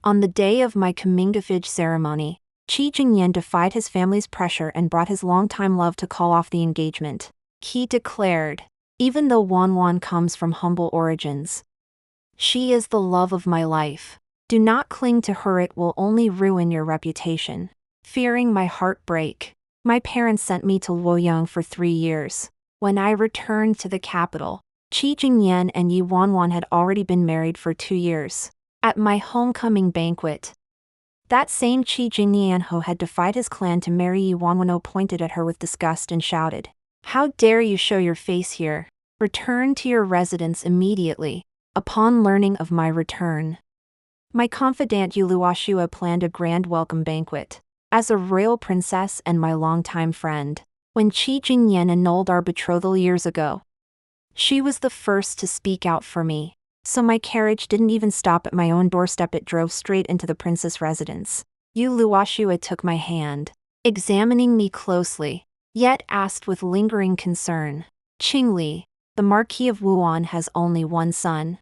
On the day of my coming-of-age ceremony, Jingnian defied his family's pressure and brought his longtime love to call off the engagement. He declared, "Even though Wan comes from humble origins, she is the love of my life. Do not cling to her, it will only ruin your reputation." Fearing my heart break, my parents sent me to Luoyang for 3 years. When I returned to the capital, Jingnian and Yi Wanwan had already been married for 2 years. At my homecoming banquet, that same Jingnian who had defied his clan to marry Yi Wanwan pointed at her with disgust and shouted, "How dare you show your face here? Return to your residence immediately." Upon learning of my return, my confidant Yu Luoshua planned a grand welcome banquet. As a royal princess and my longtime friend, when Jingnian annulled our betrothal years ago, she was the first to speak out for me. So my carriage didn't even stop at my own doorstep, it drove straight into the princess' residence. Yu Luoshua took my hand, examining me closely, yet asked with lingering concern, "Qingli, the Marquis of Wuan has only one son,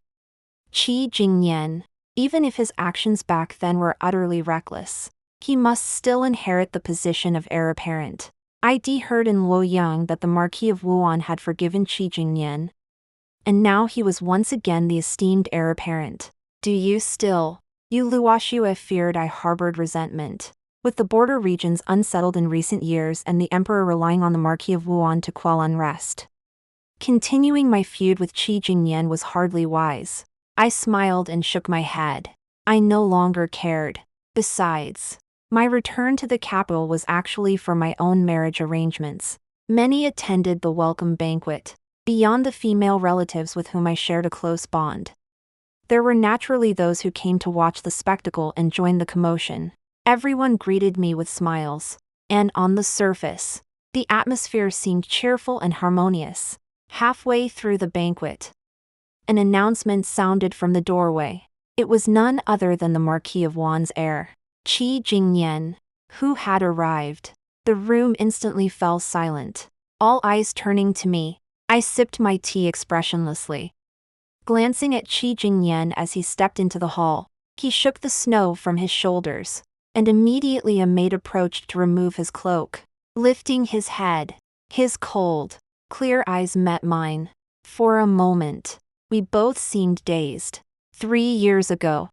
Jingnian. Even if his actions back then were utterly reckless, he must still inherit the position of heir apparent." I'd heard in Luoyang that the Marquis of Wuan had forgiven Jingnian, and now he was once again the esteemed heir apparent. "Do you still?" Yu Luoshua feared I harbored resentment. With the border regions unsettled in recent years and the emperor relying on the Marquis of Wuan to quell unrest, continuing my feud with Jingnian was hardly wise. I smiled and shook my head. I no longer cared. Besides, my return to the capital was actually for my own marriage arrangements. Many attended the welcome banquet. Beyond the female relatives with whom I shared a close bond, there were naturally those who came to watch the spectacle and join the commotion. Everyone greeted me with smiles, and on the surface, the atmosphere seemed cheerful and harmonious. Halfway through the banquet, an announcement sounded from the doorway. It was none other than the Marquis of Wan's heir, Jingnian, who had arrived. The room instantly fell silent, all eyes turning to me. I sipped my tea expressionlessly, glancing at Jingnian as he stepped into the hall. He shook the snow from his shoulders, and immediately a maid approached to remove his cloak. Lifting his head, his cold, clear eyes met mine. For a moment, we both seemed dazed. 3 years ago,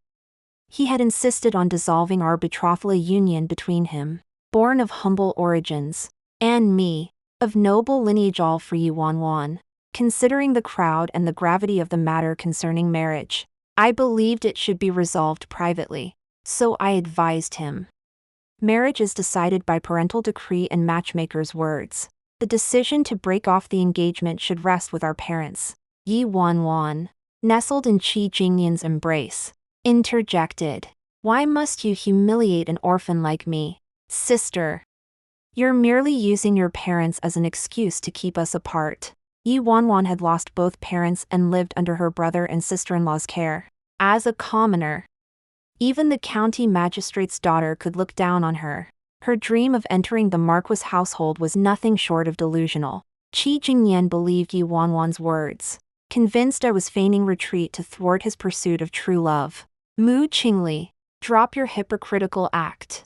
he had insisted on dissolving our betrothal union between him, born of humble origins, and me, of noble lineage, all for Yi Wanwan. Considering the crowd and the gravity of the matter concerning marriage, I believed it should be resolved privately, so I advised him. Marriage is decided by parental decree and matchmaker's words. The decision to break off the engagement should rest with our parents. Yi Wanwan, nestled in Jingnian's embrace, interjected, "Why must you humiliate an orphan like me, sister? You're merely using your parents as an excuse to keep us apart." Yi Wanwan had lost both parents and lived under her brother and sister-in-law's care. As a commoner, even the county magistrate's daughter could look down on her. Her dream of entering the Marquis household was nothing short of delusional. Jingnian believed Yi Wanwan's words, convinced I was feigning retreat to thwart his pursuit of true love. "Mu Qingli, drop your hypocritical act.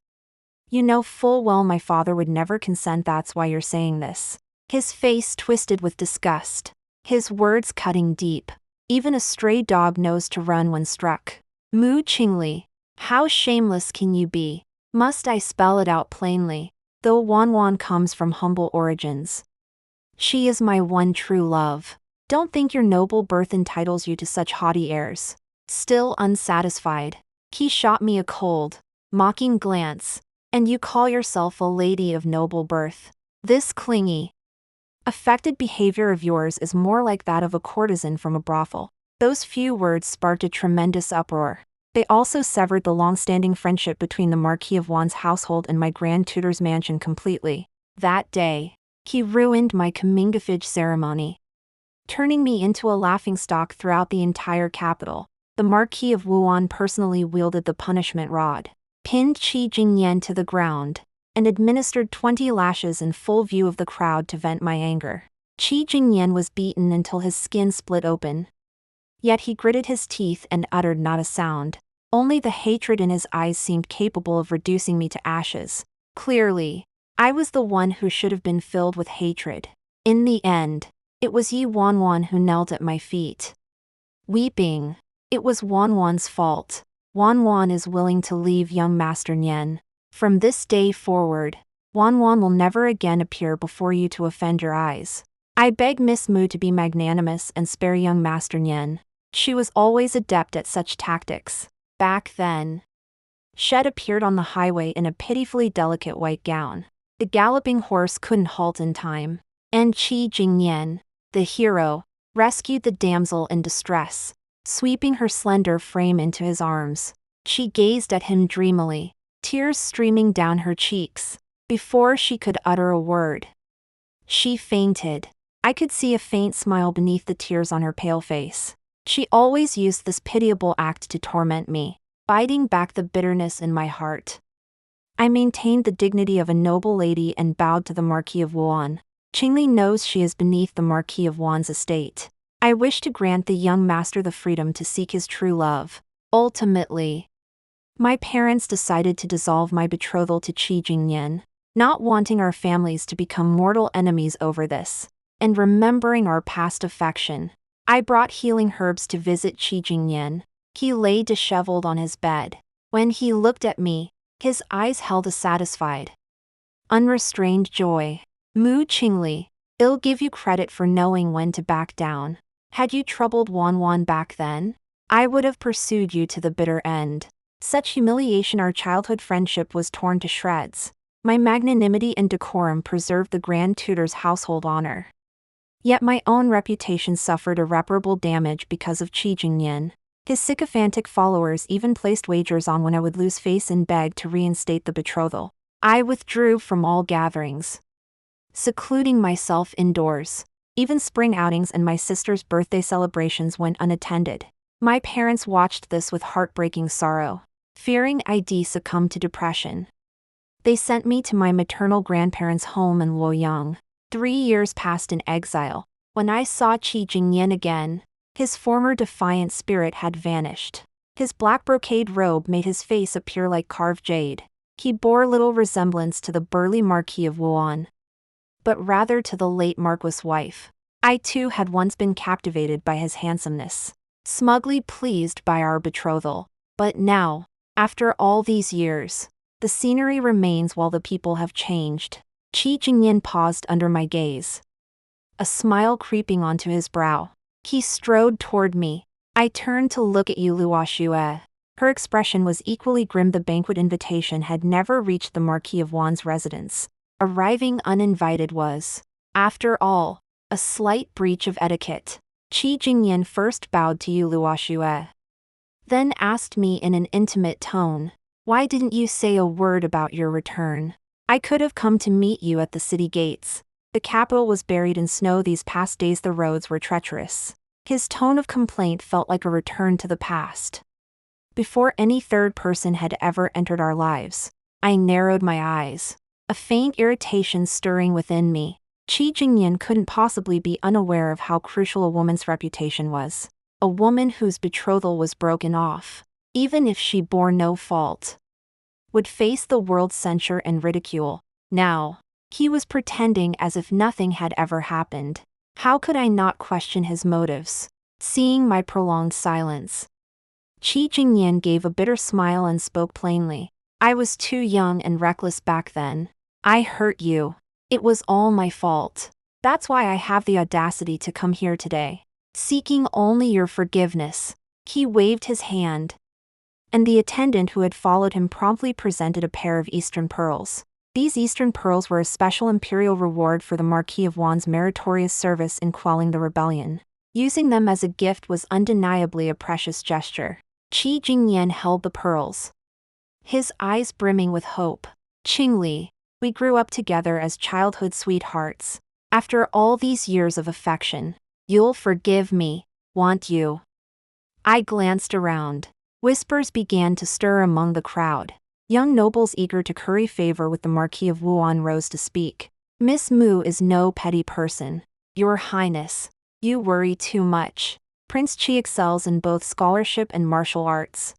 You know full well my father would never consent, that's why you're saying this." His face twisted with disgust, his words cutting deep. Even a stray dog knows to run when struck. "Mu Qingli, how shameless can you be? Must I spell it out plainly? Though Wanwan comes from humble origins, she is my one true love. Don't think your noble birth entitles you to such haughty airs." Still unsatisfied, he shot me a cold, mocking glance. "And you call yourself a lady of noble birth? This clingy, affected behavior of yours is more like that of a courtesan from a brothel." Those few words sparked a tremendous uproar. They also severed the long-standing friendship between the Marquis of Wan's household and my grand tutor's mansion completely. That day, he ruined my coming-of-age ceremony, turning me into a laughingstock throughout the entire capital. The Marquis of Wuan personally wielded the punishment rod, pinned Jingnian to the ground, and administered 20 lashes in full view of the crowd to vent my anger. Jingnian was beaten until his skin split open. Yet he gritted his teeth and uttered not a sound. Only the hatred in his eyes seemed capable of reducing me to ashes. Clearly, I was the one who should have been filled with hatred. In the end, it was Yi Wanwan who knelt at my feet. Weeping, it was Wanwan's fault. Wanwan is willing to leave young Master Nian. From this day forward, Wanwan will never again appear before you to offend your eyes. I beg Miss Mu to be magnanimous and spare young Master Nian. She was always adept at such tactics. Back then, Shed appeared on the highway in a pitifully delicate white gown. The galloping horse couldn't halt in time. And Qi Jingnian, the hero, rescued the damsel in distress, sweeping her slender frame into his arms. She gazed at him dreamily, tears streaming down her cheeks. Before she could utter a word, she fainted. I could see a faint smile beneath the tears on her pale face. She always used this pitiable act to torment me, biting back the bitterness in my heart. I maintained the dignity of a noble lady and bowed to the Marquis of Wuan. Qingli knows she is beneath the Marquis of Wuan's estate. I wish to grant the young master the freedom to seek his true love. Ultimately, my parents decided to dissolve my betrothal to Qi Jingnian, not wanting our families to become mortal enemies over this. And remembering our past affection, I brought healing herbs to visit Qi Jingnian. He lay disheveled on his bed. When he looked at me, his eyes held a satisfied, unrestrained joy. Mu Qingli, I'll give you credit for knowing when to back down. Had you troubled Wanwan back then, I would have pursued you to the bitter end. Such humiliation, our childhood friendship was torn to shreds. My magnanimity and decorum preserved the Grand Tutor's household honor. Yet my own reputation suffered irreparable damage because of Qi Jingnian. His sycophantic followers even placed wagers on when I would lose face and beg to reinstate the betrothal. I withdrew from all gatherings, secluding myself indoors. Even spring outings and my sister's birthday celebrations went unattended. My parents watched this with heartbreaking sorrow, fearing I'd succumb to depression. They sent me to my maternal grandparents' home in Luoyang. 3 years passed in exile. When I saw Qi Jingnian again, his former defiant spirit had vanished. His black brocade robe made his face appear like carved jade. He bore little resemblance to the burly Marquis of Wuan, but rather to the late Marquis' wife. I too had once been captivated by his handsomeness, smugly pleased by our betrothal. But now, after all these years, the scenery remains while the people have changed. Qi Jingnian paused under my gaze, a smile creeping onto his brow. He strode toward me. I turned to look at Yu Luoxue. Her expression was equally grim. The banquet invitation had never reached the Marquis of Wan's residence. Arriving uninvited was, after all, a slight breach of etiquette. Qi Jingnian first bowed to Yu Luoxue, then asked me in an intimate tone, "Why didn't you say a word about your return? I could have come to meet you at the city gates." The capital was buried in snow these past days. The roads were treacherous. His tone of complaint felt like a return to the past. Before any third person had ever entered our lives, I narrowed my eyes, a faint irritation stirring within me. Qi Jingnian couldn't possibly be unaware of how crucial a woman's reputation was. A woman whose betrothal was broken off, even if she bore no fault, would face the world's censure and ridicule. Now, he was pretending as if nothing had ever happened. How could I not question his motives? Seeing my prolonged silence, Qi Jingnian gave a bitter smile and spoke plainly. "I was too young and reckless back then. I hurt you. It was all my fault. That's why I have the audacity to come here today, seeking only your forgiveness." He waved his hand, and the attendant who had followed him promptly presented a pair of Eastern pearls. These Eastern pearls were a special imperial reward for the Marquis of Wan's meritorious service in quelling the rebellion. Using them as a gift was undeniably a precious gesture. Qi Jingnian held the pearls, his eyes brimming with hope. "Qingli, we grew up together as childhood sweethearts. After all these years of affection, you'll forgive me, won't you?" I glanced around. Whispers began to stir among the crowd. Young nobles eager to curry favor with the Marquis of Wuan rose to speak. "Miss Mu is no petty person. Your Highness, you worry too much. Prince Qi excels in both scholarship and martial arts.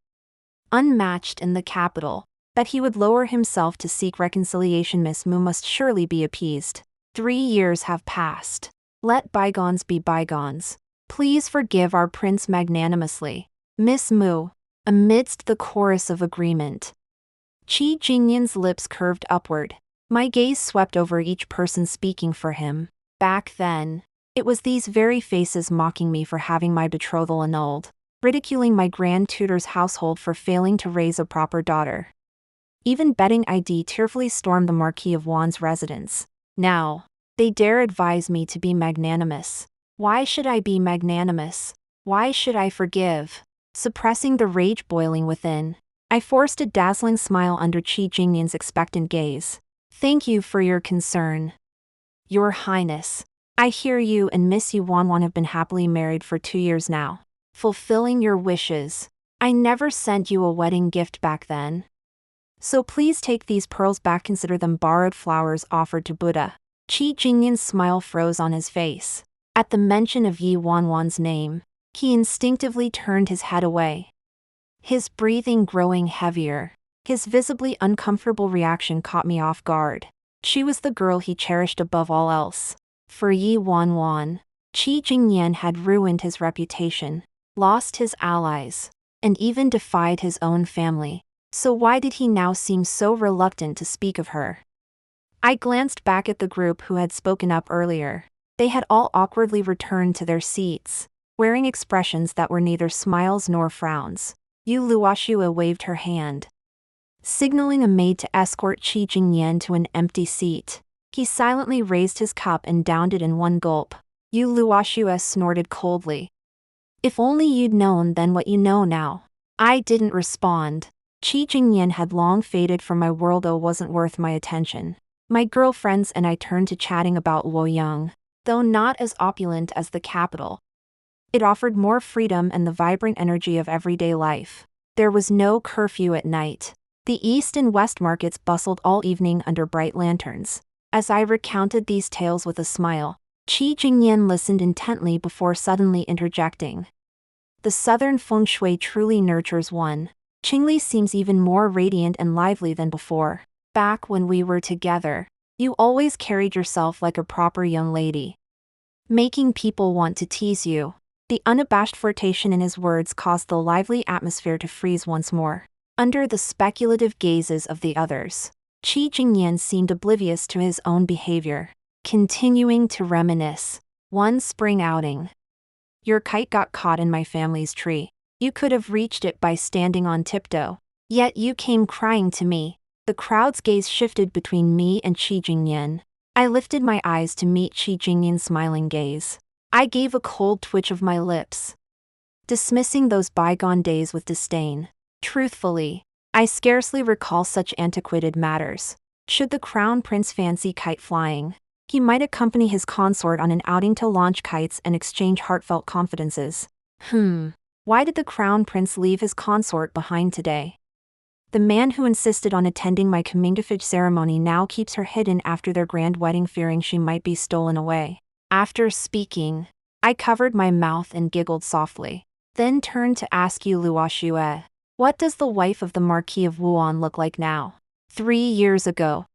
unmatched in the capital. That he would lower himself to seek reconciliation. Miss Mu must surely be appeased. 3 years have passed. Let bygones be bygones. Please forgive our prince magnanimously. Miss Mu. Amidst the chorus of agreement. Qi Jingnian's lips curved upward. My gaze swept over each person speaking for him. Back then, it was these very faces mocking me for having my betrothal annulled, ridiculing my grand tutor's household for failing to raise a proper daughter. Even betting ID tearfully stormed the Marquis of Wan's residence. Now, they dare advise me to be magnanimous. Why should I be magnanimous? Why should I forgive? Suppressing the rage boiling within, I forced a dazzling smile under Qi Jingnian's expectant gaze. Thank you for your concern. Your Highness, I hear you and Miss Yu Wanwan have been happily married for 2 years now. Fulfilling your wishes. I never sent you a wedding gift back then. So please take these pearls back. Consider them borrowed flowers offered to Buddha. Qi Jingnian's smile froze on his face. At the mention of Yi Wanwan's name, he instinctively turned his head away. His breathing growing heavier. His visibly uncomfortable reaction caught me off guard. She was the girl he cherished above all else. For Yi Wanwan, Qi Jingnian had ruined his reputation, lost his allies, and even defied his own family. So why did he now seem so reluctant to speak of her? I glanced back at the group who had spoken up earlier. They had all awkwardly returned to their seats, wearing expressions that were neither smiles nor frowns. Yu Luoxue waved her hand, signaling a maid to escort Qi Jingnian to an empty seat. He silently raised his cup and downed it in one gulp. Yu Luoxue snorted coldly. If only you'd known then what you know now. I didn't respond. Qi Jingnian had long faded from my world. Wasn't worth my attention. My girlfriends and I turned to chatting about Luoyang. Though not as opulent as the capital, it offered more freedom and the vibrant energy of everyday life. There was no curfew at night. The east and west markets bustled all evening under bright lanterns. As I recounted these tales with a smile, Qi Jingnian listened intently before suddenly interjecting. The southern feng shui truly nurtures one. Qingli seems even more radiant and lively than before. Back when we were together, you always carried yourself like a proper young lady, making people want to tease you. The unabashed flirtation in his words caused the lively atmosphere to freeze once more. Under the speculative gazes of the others, Qi Jingnian seemed oblivious to his own behavior, continuing to reminisce. One spring outing. Your kite got caught in my family's tree. You could have reached it by standing on tiptoe. Yet you came crying to me. The crowd's gaze shifted between me and Qi Jingnian. I lifted my eyes to meet Qi Jingnian's smiling gaze. I gave a cold twitch of my lips, dismissing those bygone days with disdain. Truthfully, I scarcely recall such antiquated matters. Should the crown prince fancy kite flying, he might accompany his consort on an outing to launch kites and exchange heartfelt confidences. Why did the crown prince leave his consort behind today? The man who insisted on attending my comingafage ceremony now keeps her hidden after their grand wedding, fearing she might be stolen away. After speaking, I covered my mouth and giggled softly, then turned to ask Yu Luoxue, what does the wife of the Marquis of Wuan look like now? 3 years ago,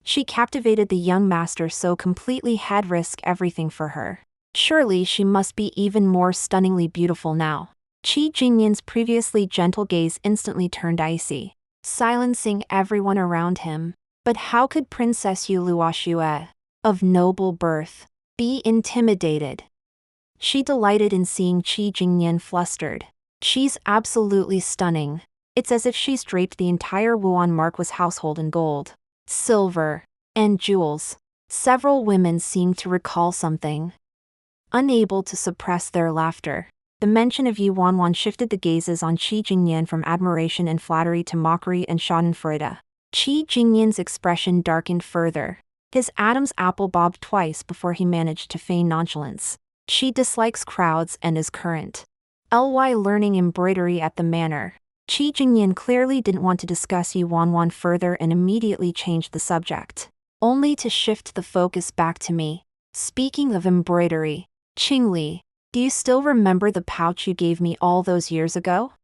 she captivated the young master so completely he'd risk everything for her. Surely she must be even more stunningly beautiful now. Qi Jingnian's previously gentle gaze instantly turned icy, silencing everyone around him. But how could Princess Yu Luoxue, of noble birth, be intimidated? She delighted in seeing Qi Jingnian flustered. She's absolutely stunning. It's as if she's draped the entire Wuan Marquis household in gold, silver, and jewels. Several women seemed to recall something, unable to suppress their laughter. The mention of Yi Wanwan shifted the gazes on Qi Jingnian from admiration and flattery to mockery and schadenfreude. Qi Jingnian's expression darkened further. His Adam's apple bobbed twice before he managed to feign nonchalance. She dislikes crowds and is current learning embroidery at the manor. Qi Jingnian clearly didn't want to discuss Yi Wanwan further and immediately changed the subject, only to shift the focus back to me. Speaking of embroidery, Qingli, do you still remember the pouch you gave me all those years ago?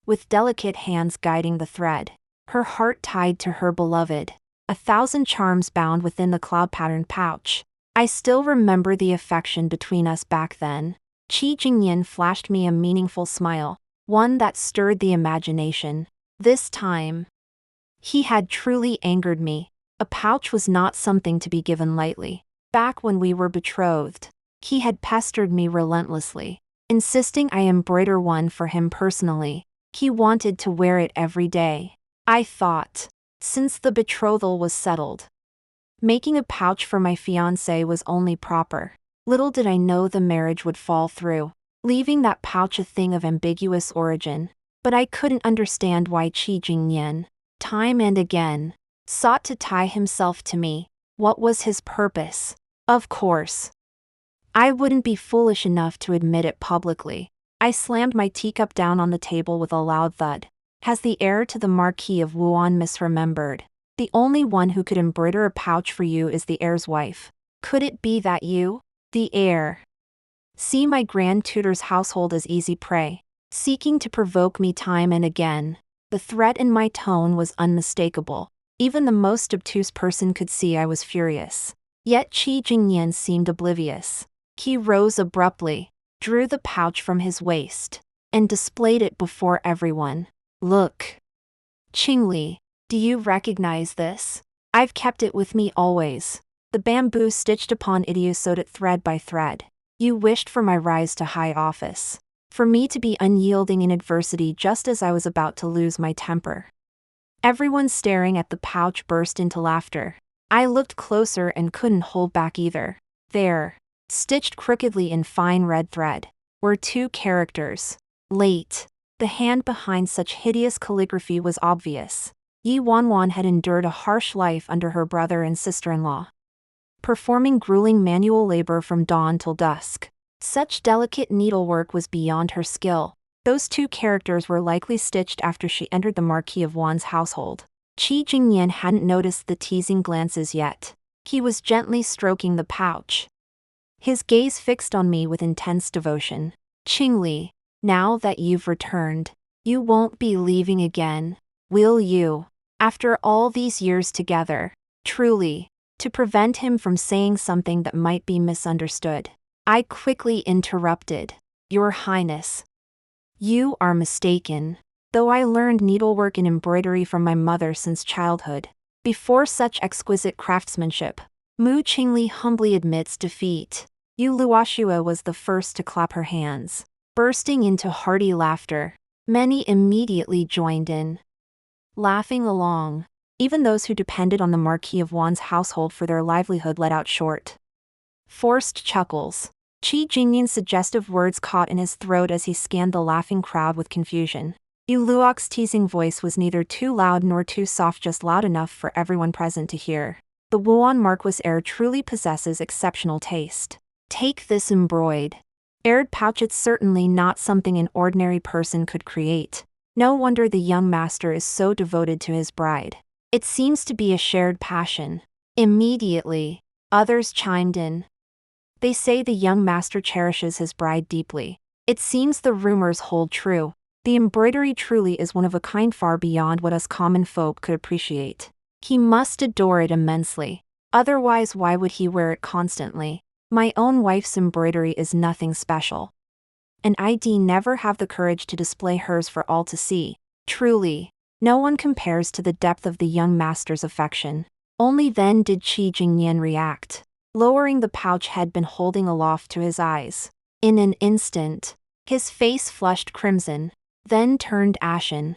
with delicate hands guiding the thread, her heart tied to her beloved, 1,000 charms bound within the cloud-patterned pouch. I still remember the affection between us back then. Jingnian flashed me a meaningful smile, one that stirred the imagination. This time, he had truly angered me. A pouch was not something to be given lightly. Back when we were betrothed, he had pestered me relentlessly, insisting I embroider one for him personally. He wanted to wear it every day. I thought, since the betrothal was settled, making a pouch for my fiancé was only proper. Little did I know the marriage would fall through, leaving that pouch a thing of ambiguous origin. But I couldn't understand why Jingnian, time and again, sought to tie himself to me. What was his purpose? Of course, I wouldn't be foolish enough to admit it publicly. I slammed my teacup down on the table with a loud thud. Has the heir to the Marquis of Wuan misremembered? The only one who could embroider a pouch for you is the heir's wife. Could it be that you, the heir, see my grand tutor's household as easy prey, seeking to provoke me time and again? The threat in my tone was unmistakable. Even the most obtuse person could see I was furious. Yet Jingnian seemed oblivious. He rose abruptly, drew the pouch from his waist, and displayed it before everyone. Look, Qingli, do you recognize this? I've kept it with me always. The bamboo stitched upon it sewed it thread by thread. You wished for my rise to high office, for me to be unyielding in adversity just as I was about to lose my temper. Everyone staring at the pouch burst into laughter. I looked closer and couldn't hold back either. There, stitched crookedly in fine red thread, were 2 characters. Late. The hand behind such hideous calligraphy was obvious. Yi Wanwan had endured a harsh life under her brother and sister-in-law, performing grueling manual labor from dawn till dusk. Such delicate needlework was beyond her skill. Those 2 characters were likely stitched after she entered the Marquis of Wan's household. Jingnian hadn't noticed the teasing glances yet. He was gently stroking the pouch, his gaze fixed on me with intense devotion. Qingli, now that you've returned, you won't be leaving again, will you? After all these years together, truly. To prevent him from saying something that might be misunderstood, I quickly interrupted. Your Highness, you are mistaken. Though I learned needlework and embroidery from my mother since childhood, before such exquisite craftsmanship, Mu Qingli humbly admits defeat. Yu Luoxue was the first to clap her hands, bursting into hearty laughter. Many immediately joined in, laughing along. Even those who depended on the Marquis of Wan's household for their livelihood let out short, forced chuckles. Jingnian's suggestive words caught in his throat as he scanned the laughing crowd with confusion. Yu Luox's teasing voice was neither too loud nor too soft, just loud enough for everyone present to hear. The Wuan Marquis heir truly possesses exceptional taste. Take this embroidered pouch. It's certainly not something an ordinary person could create. No wonder the young master is so devoted to his bride. It seems to be a shared passion. Immediately, others chimed in. They say the young master cherishes his bride deeply. It seems the rumors hold true. The embroidery truly is one of a kind, far beyond what us common folk could appreciate. He must adore it immensely. Otherwise, why would he wear it constantly? My own wife's embroidery is nothing special, and I'd never have the courage to display hers for all to see. Truly, no one compares to the depth of the young master's affection. Only then did Jingnian react, lowering the pouch he'd been holding aloft to his eyes. In an instant, his face flushed crimson, then turned ashen,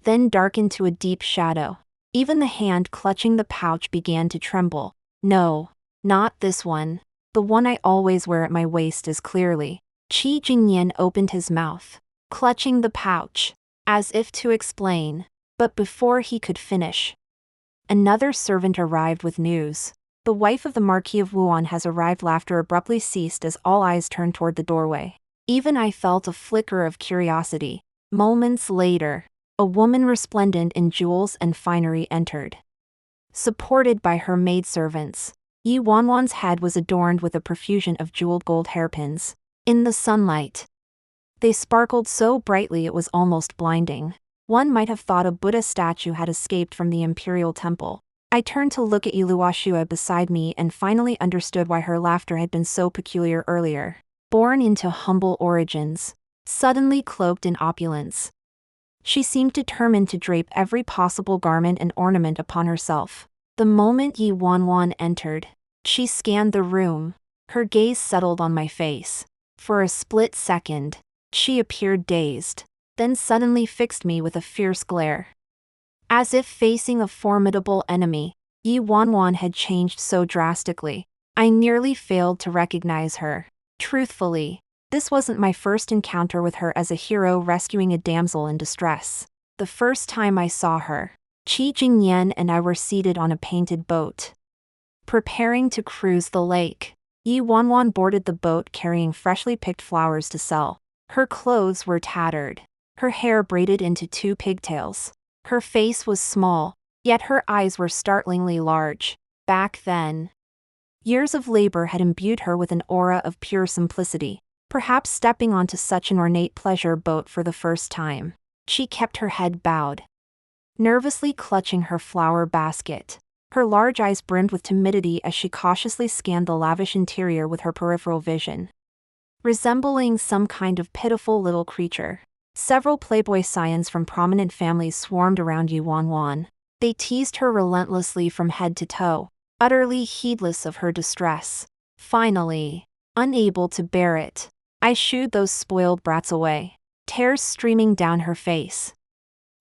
then darkened to a deep shadow. Even the hand clutching the pouch began to tremble. No, not this one. The one I always wear at my waist is clearly. Jingnian opened his mouth, clutching the pouch, as if to explain. But before he could finish, another servant arrived with news. The wife of the Marquis of Wuan has arrived. Laughter abruptly ceased as all eyes turned toward the doorway. Even I felt a flicker of curiosity. Moments later, a woman resplendent in jewels and finery entered, supported by her maidservants. Yi Wanwan's head was adorned with a profusion of jeweled gold hairpins. In the sunlight, They sparkled so brightly it was almost blinding. One might have thought a Buddha statue had escaped from the imperial temple. I turned to look at Luoxue beside me and finally understood why her laughter had been so peculiar earlier. Born into humble origins, suddenly cloaked in opulence, she seemed determined to drape every possible garment and ornament upon herself. The moment Yi Wanwan entered, she scanned the room. Her gaze settled on my face. For a split second, she appeared dazed, then suddenly fixed me with a fierce glare. As if facing a formidable enemy, Yi Wanwan had changed so drastically, I nearly failed to recognize her. Truthfully, this wasn't my first encounter with her as a hero rescuing a damsel in distress. The first time I saw her, Jingnian and I were seated on a painted boat, preparing to cruise the lake. Yi Wanwan boarded the boat carrying freshly picked flowers to sell. Her clothes were tattered, her hair braided into 2 pigtails. Her face was small, yet her eyes were startlingly large. Back then, years of labor had imbued her with an aura of pure simplicity. Perhaps stepping onto such an ornate pleasure boat for the first time, she kept her head bowed, nervously clutching her flower basket. Her large eyes brimmed with timidity as she cautiously scanned the lavish interior with her peripheral vision. Resembling some kind of pitiful little creature, several playboy scions from prominent families swarmed around Yi Wanwan. They teased her relentlessly from head to toe, utterly heedless of her distress. Finally, unable to bear it, I shooed those spoiled brats away, tears streaming down her face.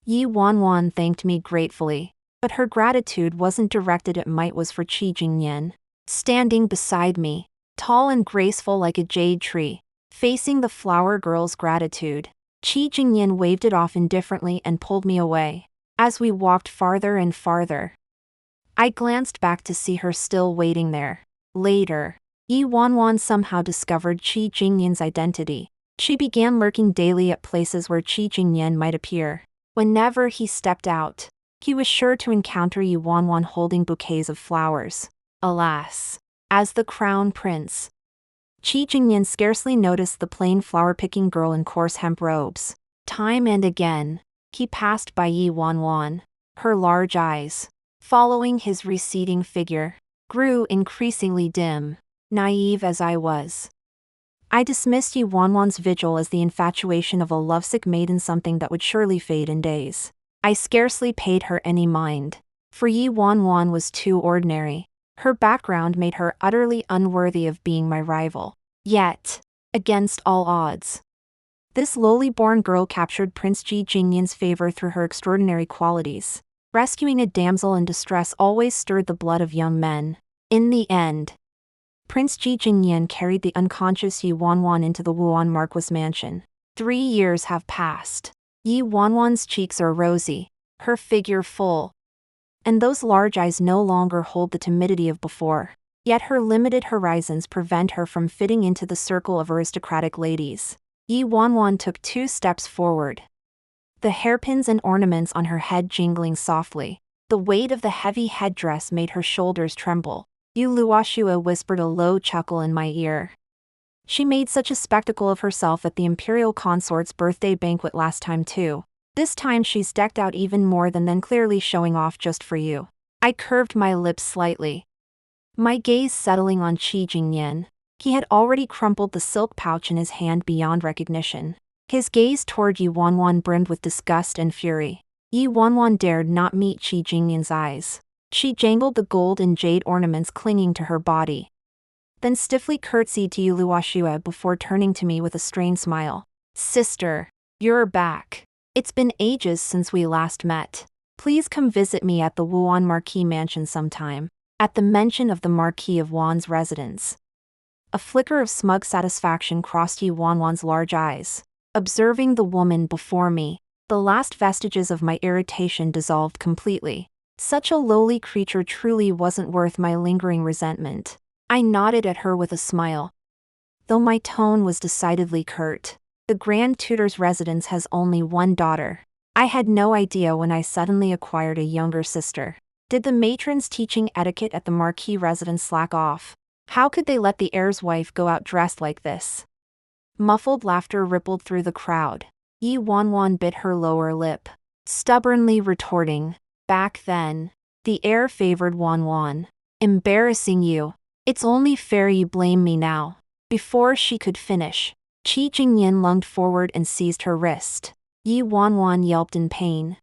Yi Wanwan thanked me gratefully, but her gratitude wasn't directed at might was for Jingnian. Standing beside me, tall and graceful like a jade tree, facing the flower girl's gratitude, Jingnian waved it off indifferently and pulled me away. As we walked farther and farther, I glanced back to see her still waiting there. Later, Yi Wanwan somehow discovered Jingnian's identity. She began lurking daily at places where Jingnian might appear. Whenever he stepped out, he was sure to encounter Yi Wanwan holding bouquets of flowers. Alas, as the crown prince, Jingnian scarcely noticed the plain flower-picking girl in coarse hemp robes. Time and again, he passed by Yi Wanwan. Her large eyes, following his receding figure, grew increasingly dim. Naive as I was, I dismissed Yi Wanwan's vigil as the infatuation of a lovesick maiden, something that would surely fade in days. I scarcely paid her any mind, for Yi Wanwan was too ordinary. Her background made her utterly unworthy of being my rival. Yet, against all odds, this lowly-born girl captured Prince Jingnian's favor through her extraordinary qualities. Rescuing a damsel in distress always stirred the blood of young men. In the end, Prince Jingnian carried the unconscious Yi Wanwan into the Wuan Marquis mansion. 3 years have passed. Yi Wanwan's cheeks are rosy, her figure full, and those large eyes no longer hold the timidity of before. Yet her limited horizons prevent her from fitting into the circle of aristocratic ladies. Yi Wanwan took 2 steps forward, the hairpins and ornaments on her head jingling softly. The weight of the heavy headdress made her shoulders tremble. Luoxue whispered a low chuckle in my ear. She made such a spectacle of herself at the imperial consort's birthday banquet last time too. This time she's decked out even more than then, clearly showing off just for you. I curved my lips slightly, my gaze settling on Jingnian. He had already crumpled the silk pouch in his hand beyond recognition. His gaze toward Yi Wanwan brimmed with disgust and fury. Yi Wanwan dared not meet Jingnian's eyes. She jangled the gold and jade ornaments clinging to her body, then stiffly curtsied to Luoxue before turning to me with a strained smile. "Sister, you're back. It's been ages since we last met. Please come visit me at the Wuan Marquis mansion sometime." At the mention of the Marquis of Wan's residence, a flicker of smug satisfaction crossed Yi Wanwan's large eyes. Observing the woman before me, the last vestiges of my irritation dissolved completely. Such a lowly creature truly wasn't worth my lingering resentment. I nodded at her with a smile, though my tone was decidedly curt. The Grand Tutor's residence has only 1 daughter. I had no idea when I suddenly acquired a younger sister. Did the matrons teaching etiquette at the Marquis residence slack off? How could they let the heir's wife go out dressed like this? Muffled laughter rippled through the crowd. Yi Wanwan bit her lower lip, stubbornly retorting, "Back then, the air favored Wanwan. Embarrassing you. It's only fair you blame me now." Before she could finish, Qi Jingnian lunged forward and seized her wrist. Yi Wanwan yelped in pain.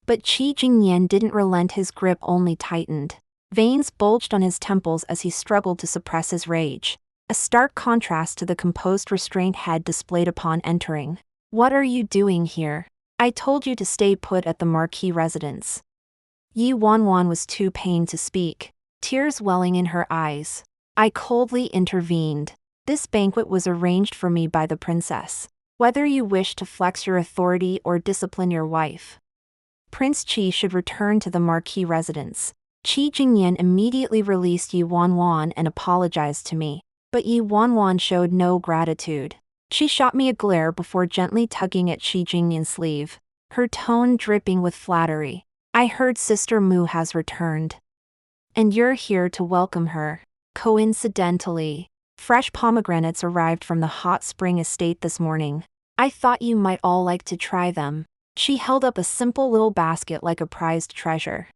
But Qi Jingnian didn't relent, his grip only tightened. Veins bulged on his temples as he struggled to suppress his rage, a stark contrast to the composed restraint head displayed upon entering. "What are you doing here? I told you to stay put at the Marquis residence." Yi Wanwan was too pained to speak, tears welling in her eyes. I coldly intervened. "This banquet was arranged for me by the princess. Whether you wish to flex your authority or discipline your wife, Prince Qi should return to the Marquis residence." Qi Jingnian immediately released Yi Wanwan and apologized to me. But Yi Wanwan showed no gratitude. She shot me a glare before gently tugging at Qi Jingnian's sleeve, her tone dripping with flattery. "I heard Sister Mu has returned. And you're here to welcome her." Coincidentally, fresh pomegranates arrived from the hot spring estate this morning. "I thought you might all like to try them." She held up a simple little basket like a prized treasure,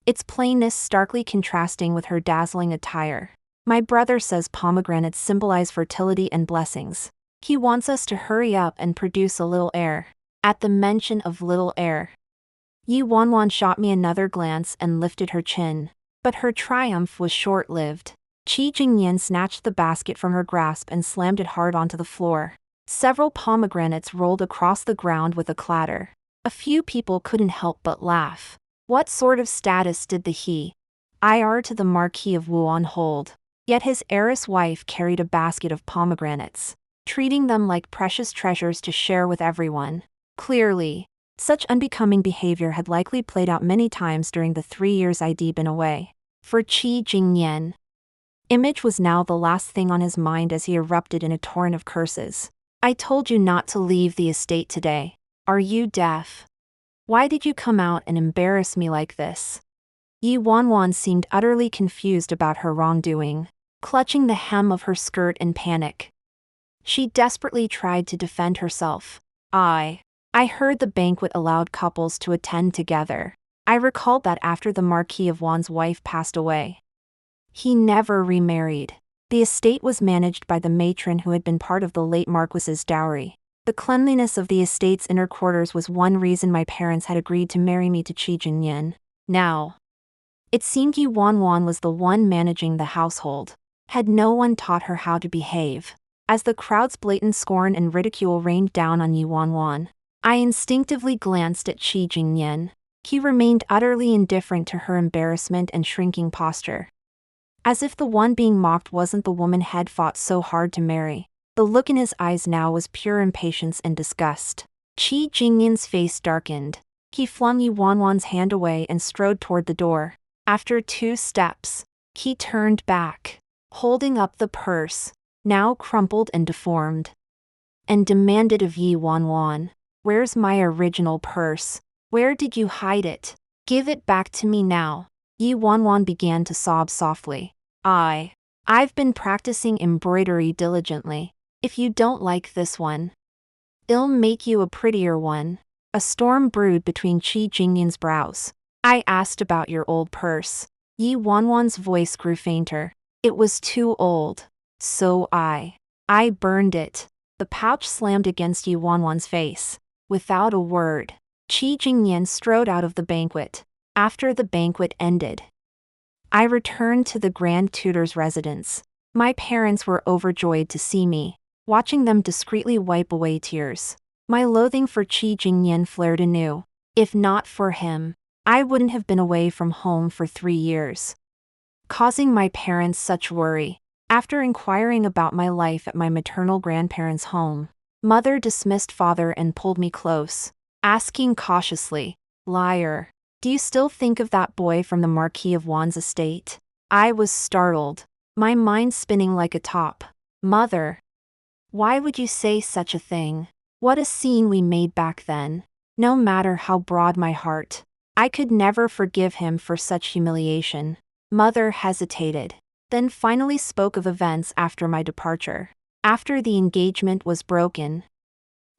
its plainness starkly contrasting with her dazzling attire. "My brother says pomegranates symbolize fertility and blessings. He wants us to hurry up and produce a little heir." At the mention of little heir, Yi Wanwan shot me another glance and lifted her chin. But her triumph was short-lived. Qi Jingnian snatched the basket from her grasp and slammed it hard onto the floor. Several pomegranates rolled across the ground with a clatter. A few people couldn't help but laugh. What sort of status did the heir to the Marquis of Wuan hold? Yet his heiress wife carried a basket of pomegranates, treating them like precious treasures to share with everyone. Clearly, such unbecoming behavior had likely played out many times during the 3 years I'd been away. For Qi Jingnian, image was now the last thing on his mind as he erupted in a torrent of curses. "I told you not to leave the estate today. Are you deaf? Why did you come out and embarrass me like this?" Yi Wanwan seemed utterly confused about her wrongdoing, clutching the hem of her skirt in panic. She desperately tried to defend herself. I heard the banquet allowed couples to attend together. I recalled that after the Marquis of Wan's wife passed away, he never remarried. The estate was managed by the matron who had been part of the late Marquis's dowry. The cleanliness of the estate's inner quarters was one reason my parents had agreed to marry me to Qi Jingnian. Now, it seemed Yi Wanwan was the one managing the household. Had no one taught her how to behave? As the crowd's blatant scorn and ridicule rained down on Yi Wanwan, I instinctively glanced at Qi Jingnian. He remained utterly indifferent to her embarrassment and shrinking posture, as if the one being mocked wasn't the woman had fought so hard to marry. The look in his eyes now was pure impatience and disgust. Qi Jingnian's face darkened. He flung Yi Wanwan's hand away and strode toward the door. After 2 steps, he turned back, holding up the purse, now crumpled and deformed, and demanded of Yi Wanwan, "Where's my original purse? Where did you hide it? Give it back to me now." Yi Wanwan began to sob softly. I've been practicing embroidery diligently. If you don't like this one, I'll make you a prettier one." A storm brewed between Qi Jingnian's brows. "I asked about your old purse." Yi Wanwan's voice grew fainter. "It was too old. So I burned it." The pouch slammed against Yi Wanwan's face. Without a word, Qi Jingnian strode out of the banquet. After the banquet ended, I returned to the Grand Tutor's residence. My parents were overjoyed to see me, watching them discreetly wipe away tears. My loathing for Qi Jingnian flared anew. If not for him, I wouldn't have been away from home for 3 years, causing my parents such worry. After inquiring about my life at my maternal grandparents' home, Mother dismissed Father and pulled me close, asking cautiously, "Liar, do you still think of that boy from the Marquis of Wan's estate?" I was startled, my mind spinning like a top. "Mother, why would you say such a thing? What a scene we made back then." No matter how broad my heart, I could never forgive him for such humiliation. Mother hesitated, then finally spoke of events after my departure. After the engagement was broken,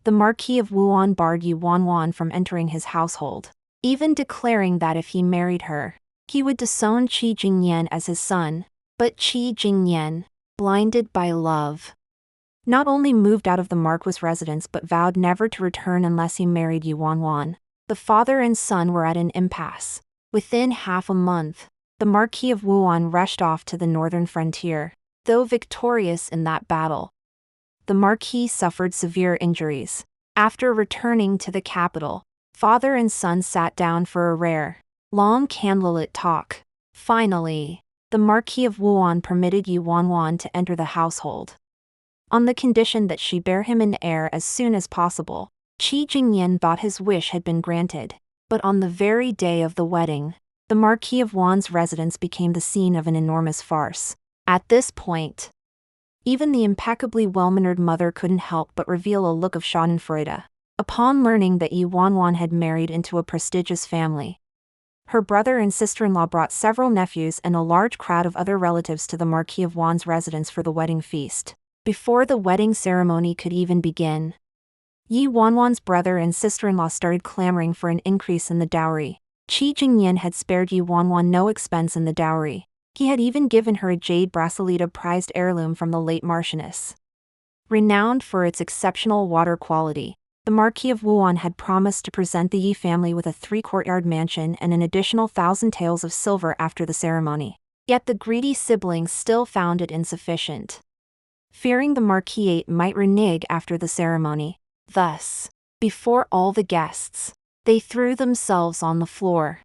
the Marquis of Wuan barred Yi Wanwan from entering his household, even declaring that if he married her, he would disown Qi Jingnian as his son. But Qi Jingnian, blinded by love, not only moved out of the Marquis' residence but vowed never to return unless he married Yi Wanwan. The father and son were at an impasse. Within half a month, the Marquis of Wuan rushed off to the northern frontier. Though victorious in that battle, the Marquis suffered severe injuries. After returning to the capital, father and son sat down for a rare, long candlelit talk. Finally, the Marquis of Wuan permitted Yi Wanwan to enter the household, on the condition that she bear him an heir as soon as possible. Qi Jingnian thought his wish had been granted, but on the very day of the wedding, the Marquis of Wuan's residence became the scene of an enormous farce. At this point, even the impeccably well-mannered mother couldn't help but reveal a look of schadenfreude upon learning that Yi Wanwan had married into a prestigious family. Her brother and sister-in-law brought several nephews and a large crowd of other relatives to the Marquis of Wuan's residence for the wedding feast. Before the wedding ceremony could even begin, Yi Wanwan's brother and sister-in-law started clamoring for an increase in the dowry. Qi Jingnian had spared Yi Wanwan no expense in the dowry. He had even given her a jade bracelet, a prized heirloom from the late Marchioness. Renowned for its exceptional water quality, the Marquis of Wuan had promised to present the Yi family with a 3-courtyard mansion and an additional 1,000 taels of silver after the ceremony. Yet the greedy siblings still found it insufficient, fearing the Marquis might renege after the ceremony. Thus, before all the guests, they threw themselves on the floor,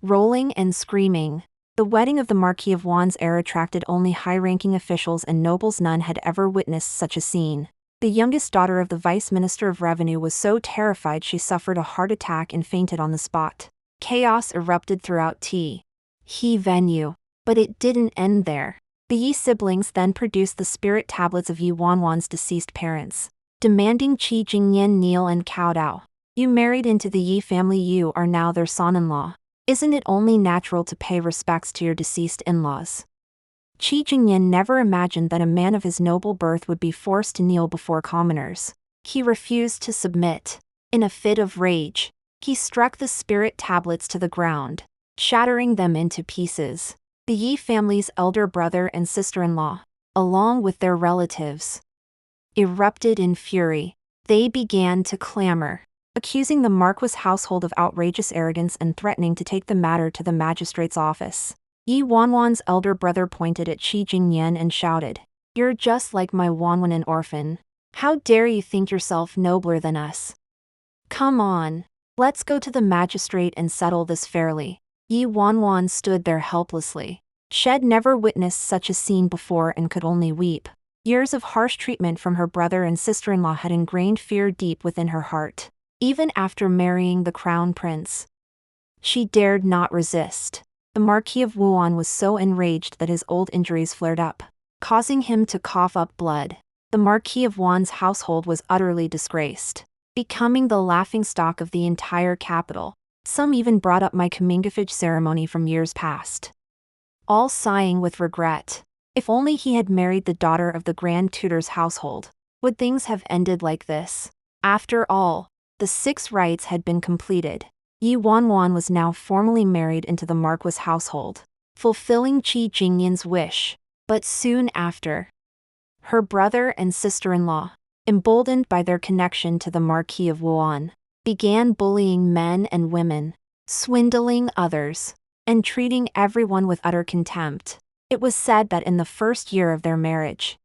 rolling and screaming. The wedding of the Marquis of Wuan's heir attracted only high-ranking officials and nobles. None had ever witnessed such a scene. The youngest daughter of the Vice Minister of Revenue was so terrified she suffered a heart attack and fainted on the spot. Chaos erupted throughout He venue. But it didn't end there. The Yi siblings then produced the spirit tablets of Yi Wanwan's deceased parents, demanding Qi Jingnian kneel and kowtow. You married into the Yi family, you are now their son-in-law. Isn't it only natural to pay respects to your deceased in-laws? Qi Jingnian never imagined that a man of his noble birth would be forced to kneel before commoners. He refused to submit. In a fit of rage, he struck the spirit tablets to the ground, shattering them into pieces. The Yi family's elder brother and sister-in-law, along with their relatives, erupted in fury. They began to clamor, accusing the Marquis household of outrageous arrogance and threatening to take the matter to the magistrate's office. Yi Wanwan's elder brother pointed at Qi Jingnian and shouted, "You're just like my Wanwan, an orphan. How dare you think yourself nobler than us? Come on, let's go to the magistrate and settle this fairly." Yi Wanwan stood there helplessly. She had never witnessed such a scene before and could only weep. Years of harsh treatment from her brother and sister-in-law had ingrained fear deep within her heart. Even after marrying the crown prince, she dared not resist. The Marquis of Wuan was so enraged that his old injuries flared up, causing him to cough up blood. The Marquis of Wuan's household was utterly disgraced, becoming the laughingstock of the entire capital. Some even brought up my comingafage ceremony from years past, all sighing with regret. If only he had married the daughter of the Grand Tutor's household, would things have ended like this? After all, the 6 rites had been completed. Yi Wanwan was now formally married into the Marquis household, fulfilling Qi Jingnian's wish. But soon after, her brother and sister-in-law, emboldened by their connection to the Marquis of Wuan, began bullying men and women, swindling others, and treating everyone with utter contempt. It was said that in the first year of their marriage,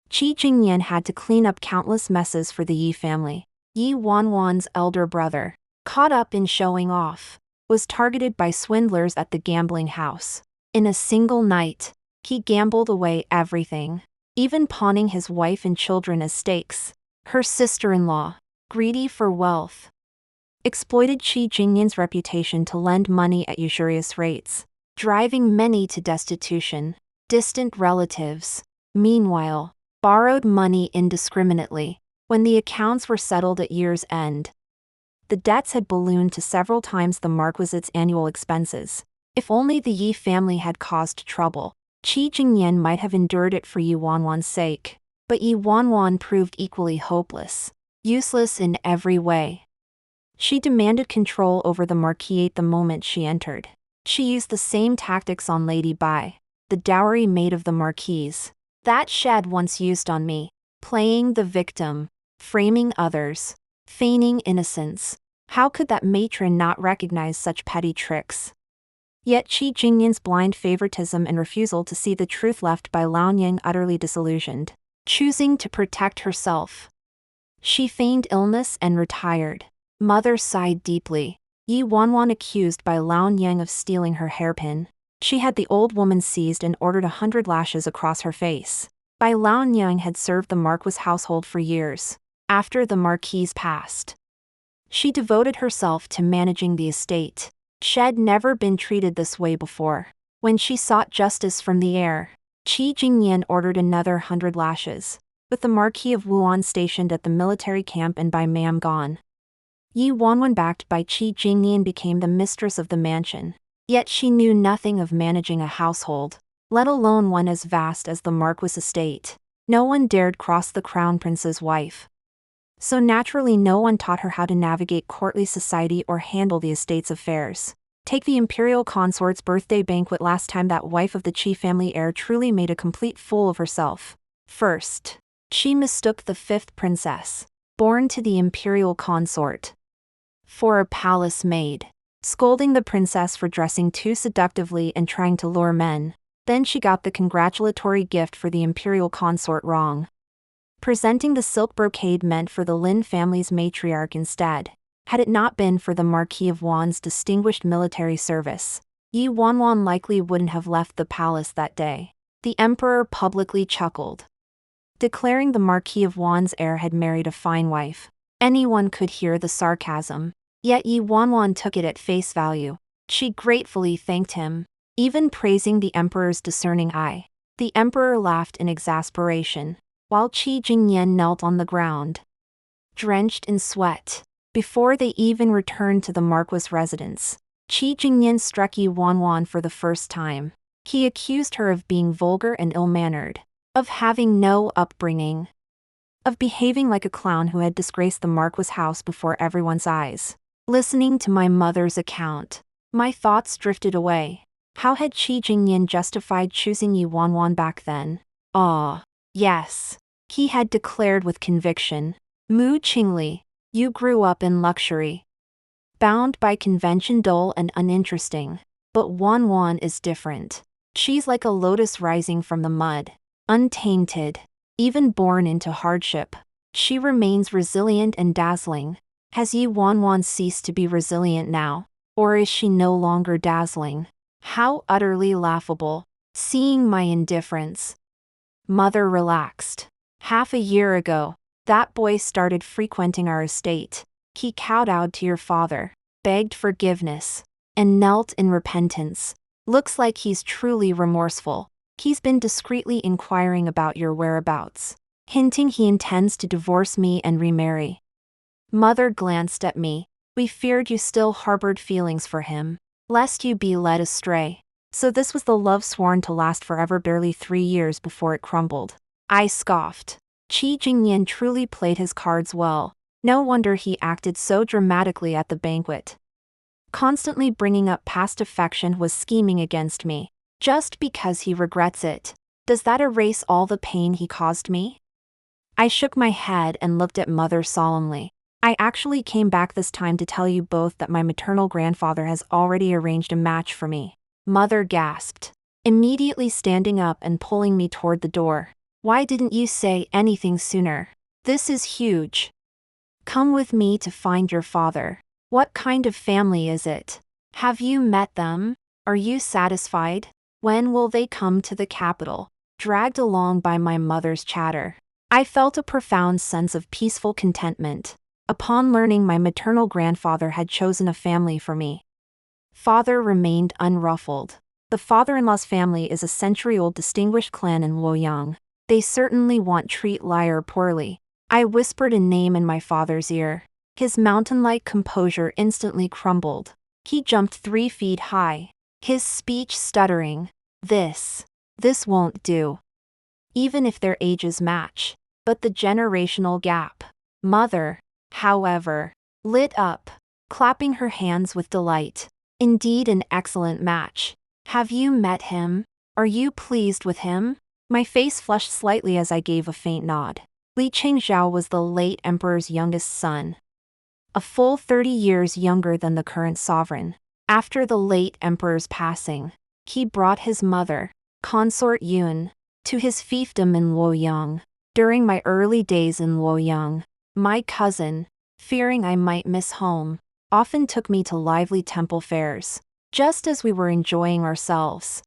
Qi Jingnian had to clean up countless messes for the Yi family. Yi Wanwan's elder brother, caught up in showing off, was targeted by swindlers at the gambling house. In a single night, he gambled away everything, even pawning his wife and children as stakes. Her sister-in-law, greedy for wealth, exploited Qi Jingnian's reputation to lend money at usurious rates, driving many to destitution. Distant relatives, meanwhile, borrowed money indiscriminately. When the accounts were settled at year's end, the debts had ballooned to several times the Marquis's annual expenses. If only the Yi family had caused trouble, Qi Jingnian might have endured it for Yi Wanwan's sake. But Yi Wanwan proved equally hopeless, useless in every way. She demanded control over the marquis the moment she entered. She used the same tactics on Lady Bai, the dowry maid of the marquis. That shed once used on me, playing the victim, framing others, feigning innocence. How could that matron not recognize such petty tricks? Yet Jingnian's blind favoritism and refusal to see the truth left by Liaonying utterly disillusioned, choosing to protect herself. She feigned illness and retired. Mother sighed deeply. Yi Wanwan accused by Liaonying of stealing her hairpin. She had the old woman seized and ordered 100 lashes across her face. Bai Liaonying had served the Marquis' household for years. After the Marquis passed, she devoted herself to managing the estate. She'd never been treated this way before. When she sought justice from the heir, Jingnian ordered another 100 lashes, with the Marquis of Wuan stationed at the military camp and Bai Mam gone. Yi Wanwan, backed by Jingnian, became the mistress of the mansion. Yet she knew nothing of managing a household, let alone one as vast as the Marquis' estate. No one dared cross the crown prince's wife. So naturally no one taught her how to navigate courtly society or handle the estate's affairs. Take the imperial consort's birthday banquet last time. That wife of the Qi family heir truly made a complete fool of herself. First, she mistook the 5th princess, born to the imperial consort, for a palace maid, scolding the princess for dressing too seductively and trying to lure men. Then she got the congratulatory gift for the imperial consort wrong, presenting the silk brocade meant for the Lin family's matriarch instead. Had it not been for the Marquis of Wan's distinguished military service, Yi Wanwan likely wouldn't have left the palace that day. The emperor publicly chuckled, declaring the Marquis of Wan's heir had married a fine wife. Anyone could hear the sarcasm, yet Yi Wanwan took it at face value. She gratefully thanked him, even praising the emperor's discerning eye. The emperor laughed in exasperation, while Jingnian knelt on the ground, drenched in sweat. Before they even returned to the Marquis' residence, Jingnian struck Yi Wanwan for the first time. He accused her of being vulgar and ill-mannered, of having no upbringing, of behaving like a clown who had disgraced the Marquis' house before everyone's eyes. Listening to my mother's account, my thoughts drifted away. How had Jingnian justified choosing Yi Wanwan back then? Yes, he had declared with conviction. Mu Qingli, you grew up in luxury, bound by convention, dull and uninteresting. But Wanwan is different. She's like a lotus rising from the mud, untainted, even born into hardship. She remains resilient and dazzling. Has Yi Wanwan ceased to be resilient now? Or is she no longer dazzling? How utterly laughable. Seeing my indifference, Mother relaxed. Half a year ago, that boy started frequenting our estate. He kowtowed to your father, begged forgiveness, and knelt in repentance. Looks like he's truly remorseful. He's been discreetly inquiring about your whereabouts, hinting he intends to divorce me and remarry. Mother glanced at me. We feared you still harbored feelings for him, lest you be led astray. So this was the love sworn to last forever, barely 3 years before it crumbled. I scoffed. Jingnian truly played his cards well. No wonder he acted so dramatically at the banquet. Constantly bringing up past affection, was scheming against me. Just because he regrets it, does that erase all the pain he caused me? I shook my head and looked at Mother solemnly. I actually came back this time to tell you both that my maternal grandfather has already arranged a match for me. Mother gasped, immediately standing up and pulling me toward the door. Why didn't you say anything sooner? This is huge. Come with me to find your father. What kind of family is it? Have you met them? Are you satisfied? When will they come to the capital? Dragged along by my mother's chatter, I felt a profound sense of peaceful contentment upon learning my maternal grandfather had chosen a family for me. Father remained unruffled. The father-in-law's family is a century-old distinguished clan in Luoyang. They certainly won't treat liar poorly. I whispered a name in my father's ear. His mountain-like composure instantly crumbled. He jumped 3 feet high, his speech stuttering. This won't do. even if their ages match. But the generational gap. Mother, however, lit up, clapping her hands with delight. Indeed an excellent match. Have you met him? Are you pleased with him? My face flushed slightly as I gave a faint nod. Li Chingzhao was the late emperor's youngest son, a full 30 years younger than the current sovereign. After the late emperor's passing, he brought his mother, consort Yun, to his fiefdom in Luoyang. During my early days in Luoyang, my cousin, fearing I might miss home, often took me to lively temple fairs. Just as we were enjoying ourselves,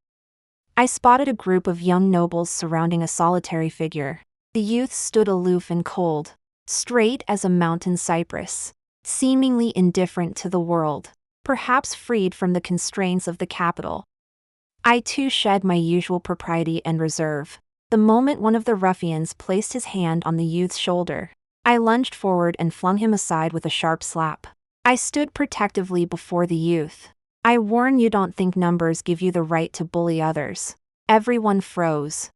I spotted a group of young nobles surrounding a solitary figure. The youth stood aloof and cold, straight as a mountain cypress, seemingly indifferent to the world, perhaps freed from the constraints of the capital. I too shed my usual propriety and reserve. The moment one of the ruffians placed his hand on the youth's shoulder, I lunged forward and flung him aside with a sharp slap. I stood protectively before the youth. I warn you, don't think numbers give you the right to bully others. Everyone froze,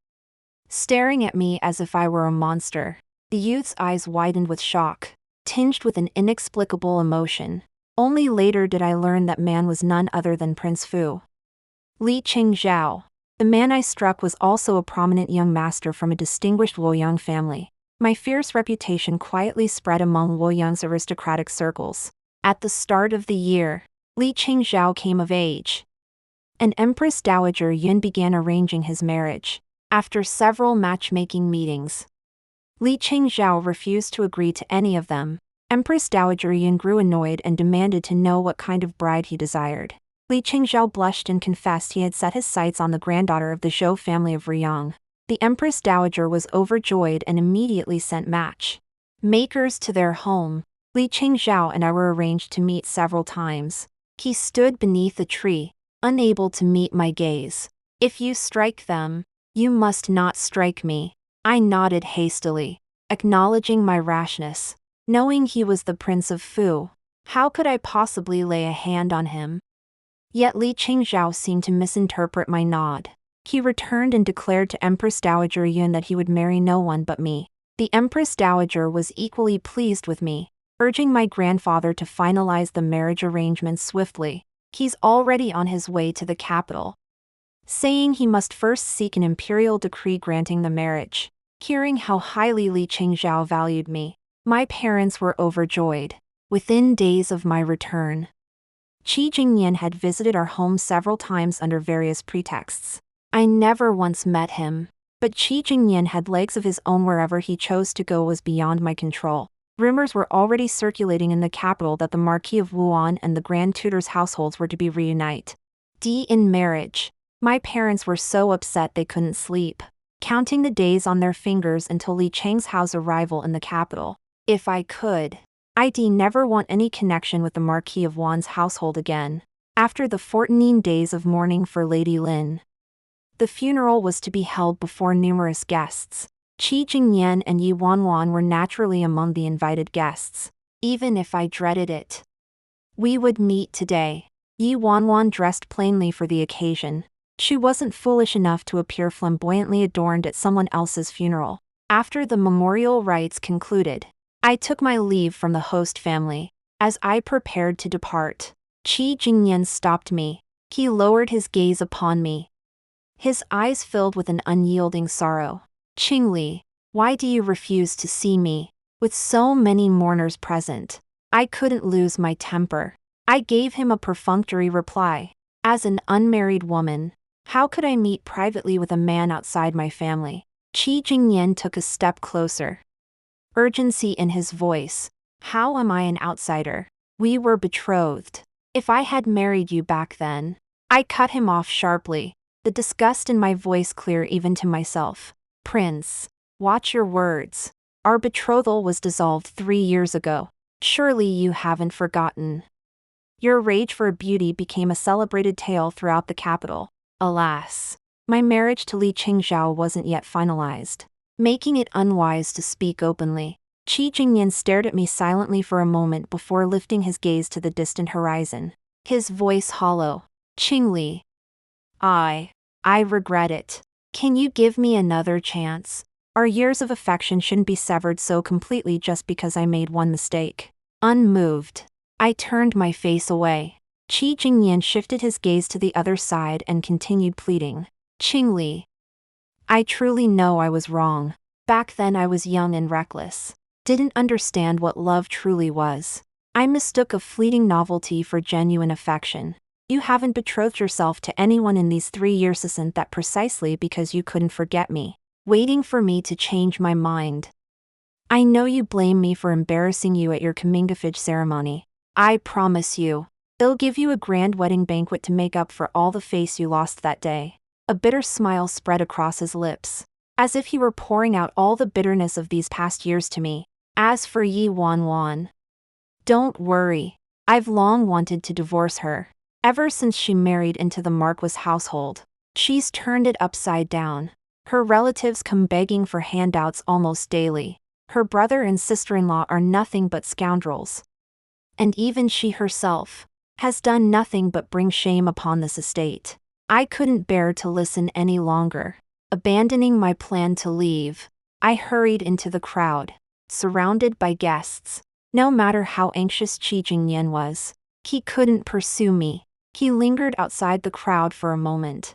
staring at me as if I were a monster. The youth's eyes widened with shock, tinged with an inexplicable emotion. Only later did I learn that man was none other than Prince Fu. Li Chingzhao. The man I struck was also a prominent young master from a distinguished Luoyang family. My fierce reputation quietly spread among Luoyang's aristocratic circles. At the start of the year, Li Chingzhao came of age, and Empress Dowager Yun began arranging his marriage. After several matchmaking meetings, Li Chingzhao refused to agree to any of them. Empress Dowager Yun grew annoyed and demanded to know what kind of bride he desired. Li Chingzhao blushed and confessed he had set his sights on the granddaughter of the Zhou family of Riyang. The Empress Dowager was overjoyed and immediately sent matchmakers to their home. Li Chingzhao and I were arranged to meet several times. He stood beneath a tree, unable to meet my gaze. If you strike them, you must not strike me. I nodded hastily, acknowledging my rashness. Knowing he was the Prince of Fu, how could I possibly lay a hand on him? Yet Li Chingzhao seemed to misinterpret my nod. He returned and declared to Empress Dowager Yun that he would marry no one but me. The Empress Dowager was equally pleased with me, urging my grandfather to finalize the marriage arrangements swiftly. He's already on his way to the capital, saying he must first seek an imperial decree granting the marriage. Hearing how highly Li Chingzhao valued me, my parents were overjoyed. Within days of my return, Jingnian had visited our home several times under various pretexts. I never once met him, but Jingnian had legs of his own. Wherever he chose to go was beyond my control. Rumors were already circulating in the capital that the Marquis of Wuan and the Grand Tutor's households were to be reunited in marriage. My parents were so upset they couldn't sleep, counting the days on their fingers until Li Chengzhao's arrival in the capital. If I could, I'd never want any connection with the Marquis of Wan's household again. After the 14 days of mourning for Lady Lin, the funeral was to be held before numerous guests. Jingnian and Yi Wanwan were naturally among the invited guests. Even if I dreaded it, we would meet today. Yi Wanwan dressed plainly for the occasion. She wasn't foolish enough to appear flamboyantly adorned at someone else's funeral. After the memorial rites concluded, I took my leave from the host family. As I prepared to depart, Jingnian stopped me. He lowered his gaze upon me, his eyes filled with an unyielding sorrow. Qingli, why do you refuse to see me? With so many mourners present, I couldn't lose my temper. I gave him a perfunctory reply. As an unmarried woman, how could I meet privately with a man outside my family? Jingnian took a step closer, urgency in his voice. How am I an outsider? We were betrothed. If I had married you back then. I cut him off sharply, the disgust in my voice clear even to myself. Prince, watch your words. Our betrothal was dissolved 3 years ago. Surely you haven't forgotten. Your rage for beauty became a celebrated tale throughout the capital. Alas, my marriage to Li Chingzhao wasn't yet finalized, making it unwise to speak openly. Jingnian stared at me silently for a moment before lifting his gaze to the distant horizon, his voice hollow. Qingli, I regret it. Can you give me another chance? Our years of affection shouldn't be severed so completely just because I made one mistake. Unmoved, I turned my face away. Qi Jingnian shifted his gaze to the other side and continued pleading. Qingli, I truly know I was wrong. Back then I was young and reckless. Didn't understand what love truly was. I mistook a fleeting novelty for genuine affection. You haven't betrothed yourself to anyone in these 3 years, isn't that precisely because you couldn't forget me, waiting for me to change my mind? I know you blame me for embarrassing you at your comingafage ceremony. I promise you, they'll give you a grand wedding banquet to make up for all the face you lost that day. A bitter smile spread across his lips, as if he were pouring out all the bitterness of these past years to me. As for Yi Wanwan, don't worry, I've long wanted to divorce her. Ever since she married into the Marquis household, she's turned it upside down. Her relatives come begging for handouts almost daily. Her brother and sister-in-law are nothing but scoundrels. And even she herself has done nothing but bring shame upon this estate. I couldn't bear to listen any longer. Abandoning my plan to leave, I hurried into the crowd, surrounded by guests. No matter how anxious Qi Jingnian was, he couldn't pursue me. He lingered outside the crowd for a moment,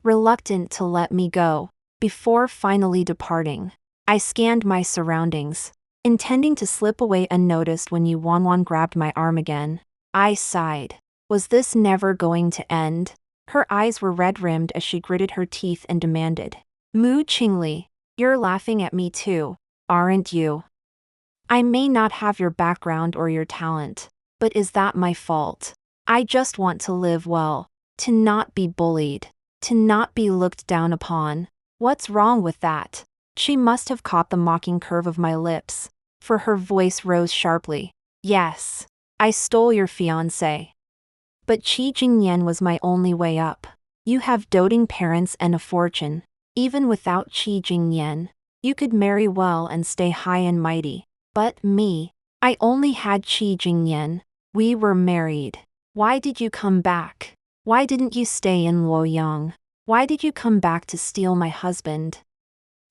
reluctant to let me go. Before finally departing, I scanned my surroundings, intending to slip away unnoticed when Yi Wanwan grabbed my arm again. I sighed. Was this never going to end? Her eyes were red-rimmed as she gritted her teeth and demanded, Mu Qingli, you're laughing at me too, aren't you? I may not have your background or your talent, but is that my fault? I just want to live well, to not be bullied, to not be looked down upon. What's wrong with that? She must have caught the mocking curve of my lips, for her voice rose sharply. Yes, I stole your fiancé. But Qi Jingnian was my only way up. You have doting parents and a fortune. Even without Qi Jingnian, you could marry well and stay high and mighty. But me, I only had Qi Jingnian. We were married. Why did you come back? Why didn't you stay in Luoyang? Why did you come back to steal my husband?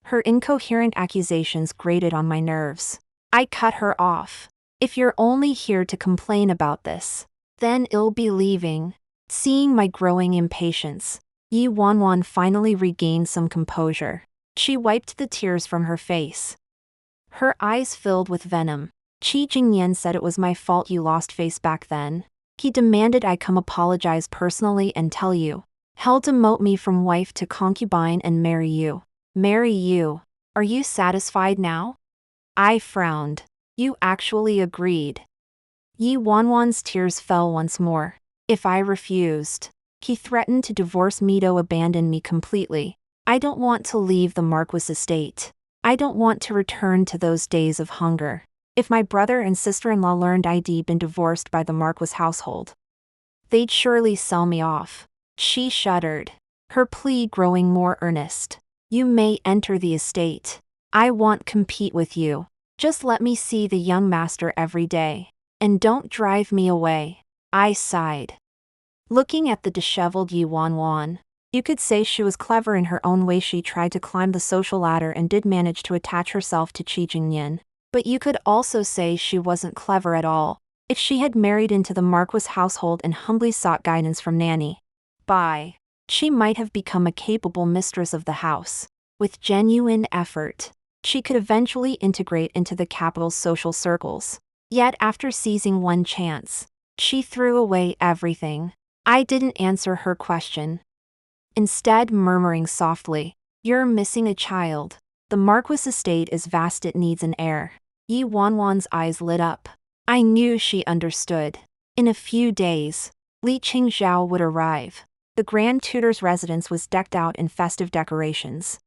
Her incoherent accusations grated on my nerves. I cut her off. If you're only here to complain about this, then I'll be leaving. Seeing my growing impatience, Yi Wanwan finally regained some composure. She wiped the tears from her face. Her eyes filled with venom. Qi Jingnian said it was my fault you lost face back then. He demanded I come apologize personally and tell you. He'll demote me from wife to concubine and marry you. Marry you. Are you satisfied now? I frowned. You actually agreed. Yi Wanwan's tears fell once more. If I refused, he threatened to divorce me to abandon me completely. I don't want to leave the Marquis estate. I don't want to return to those days of hunger. If my brother and sister-in-law learned I'd been divorced by the Marquis household, they'd surely sell me off. She shuddered, her plea growing more earnest. You may enter the estate. I won't compete with you. Just let me see the young master every day. And don't drive me away. I sighed. Looking at the disheveled Yi Wanwan, you could say she was clever in her own way. She tried to climb the social ladder and did manage to attach herself to Qi Jingnian. But you could also say she wasn't clever at all. If she had married into the Marquis household and humbly sought guidance from Nanny, she might have become a capable mistress of the house. With genuine effort, she could eventually integrate into the capital's social circles. Yet after seizing one chance, she threw away everything. I didn't answer her question. Instead, murmuring softly, you're missing a child. The Marquis estate is vast, it needs an heir. Yi Wanwan's eyes lit up. I knew she understood. In a few days, Li Qingzhao would arrive. The Grand Tutor's residence was decked out in festive decorations,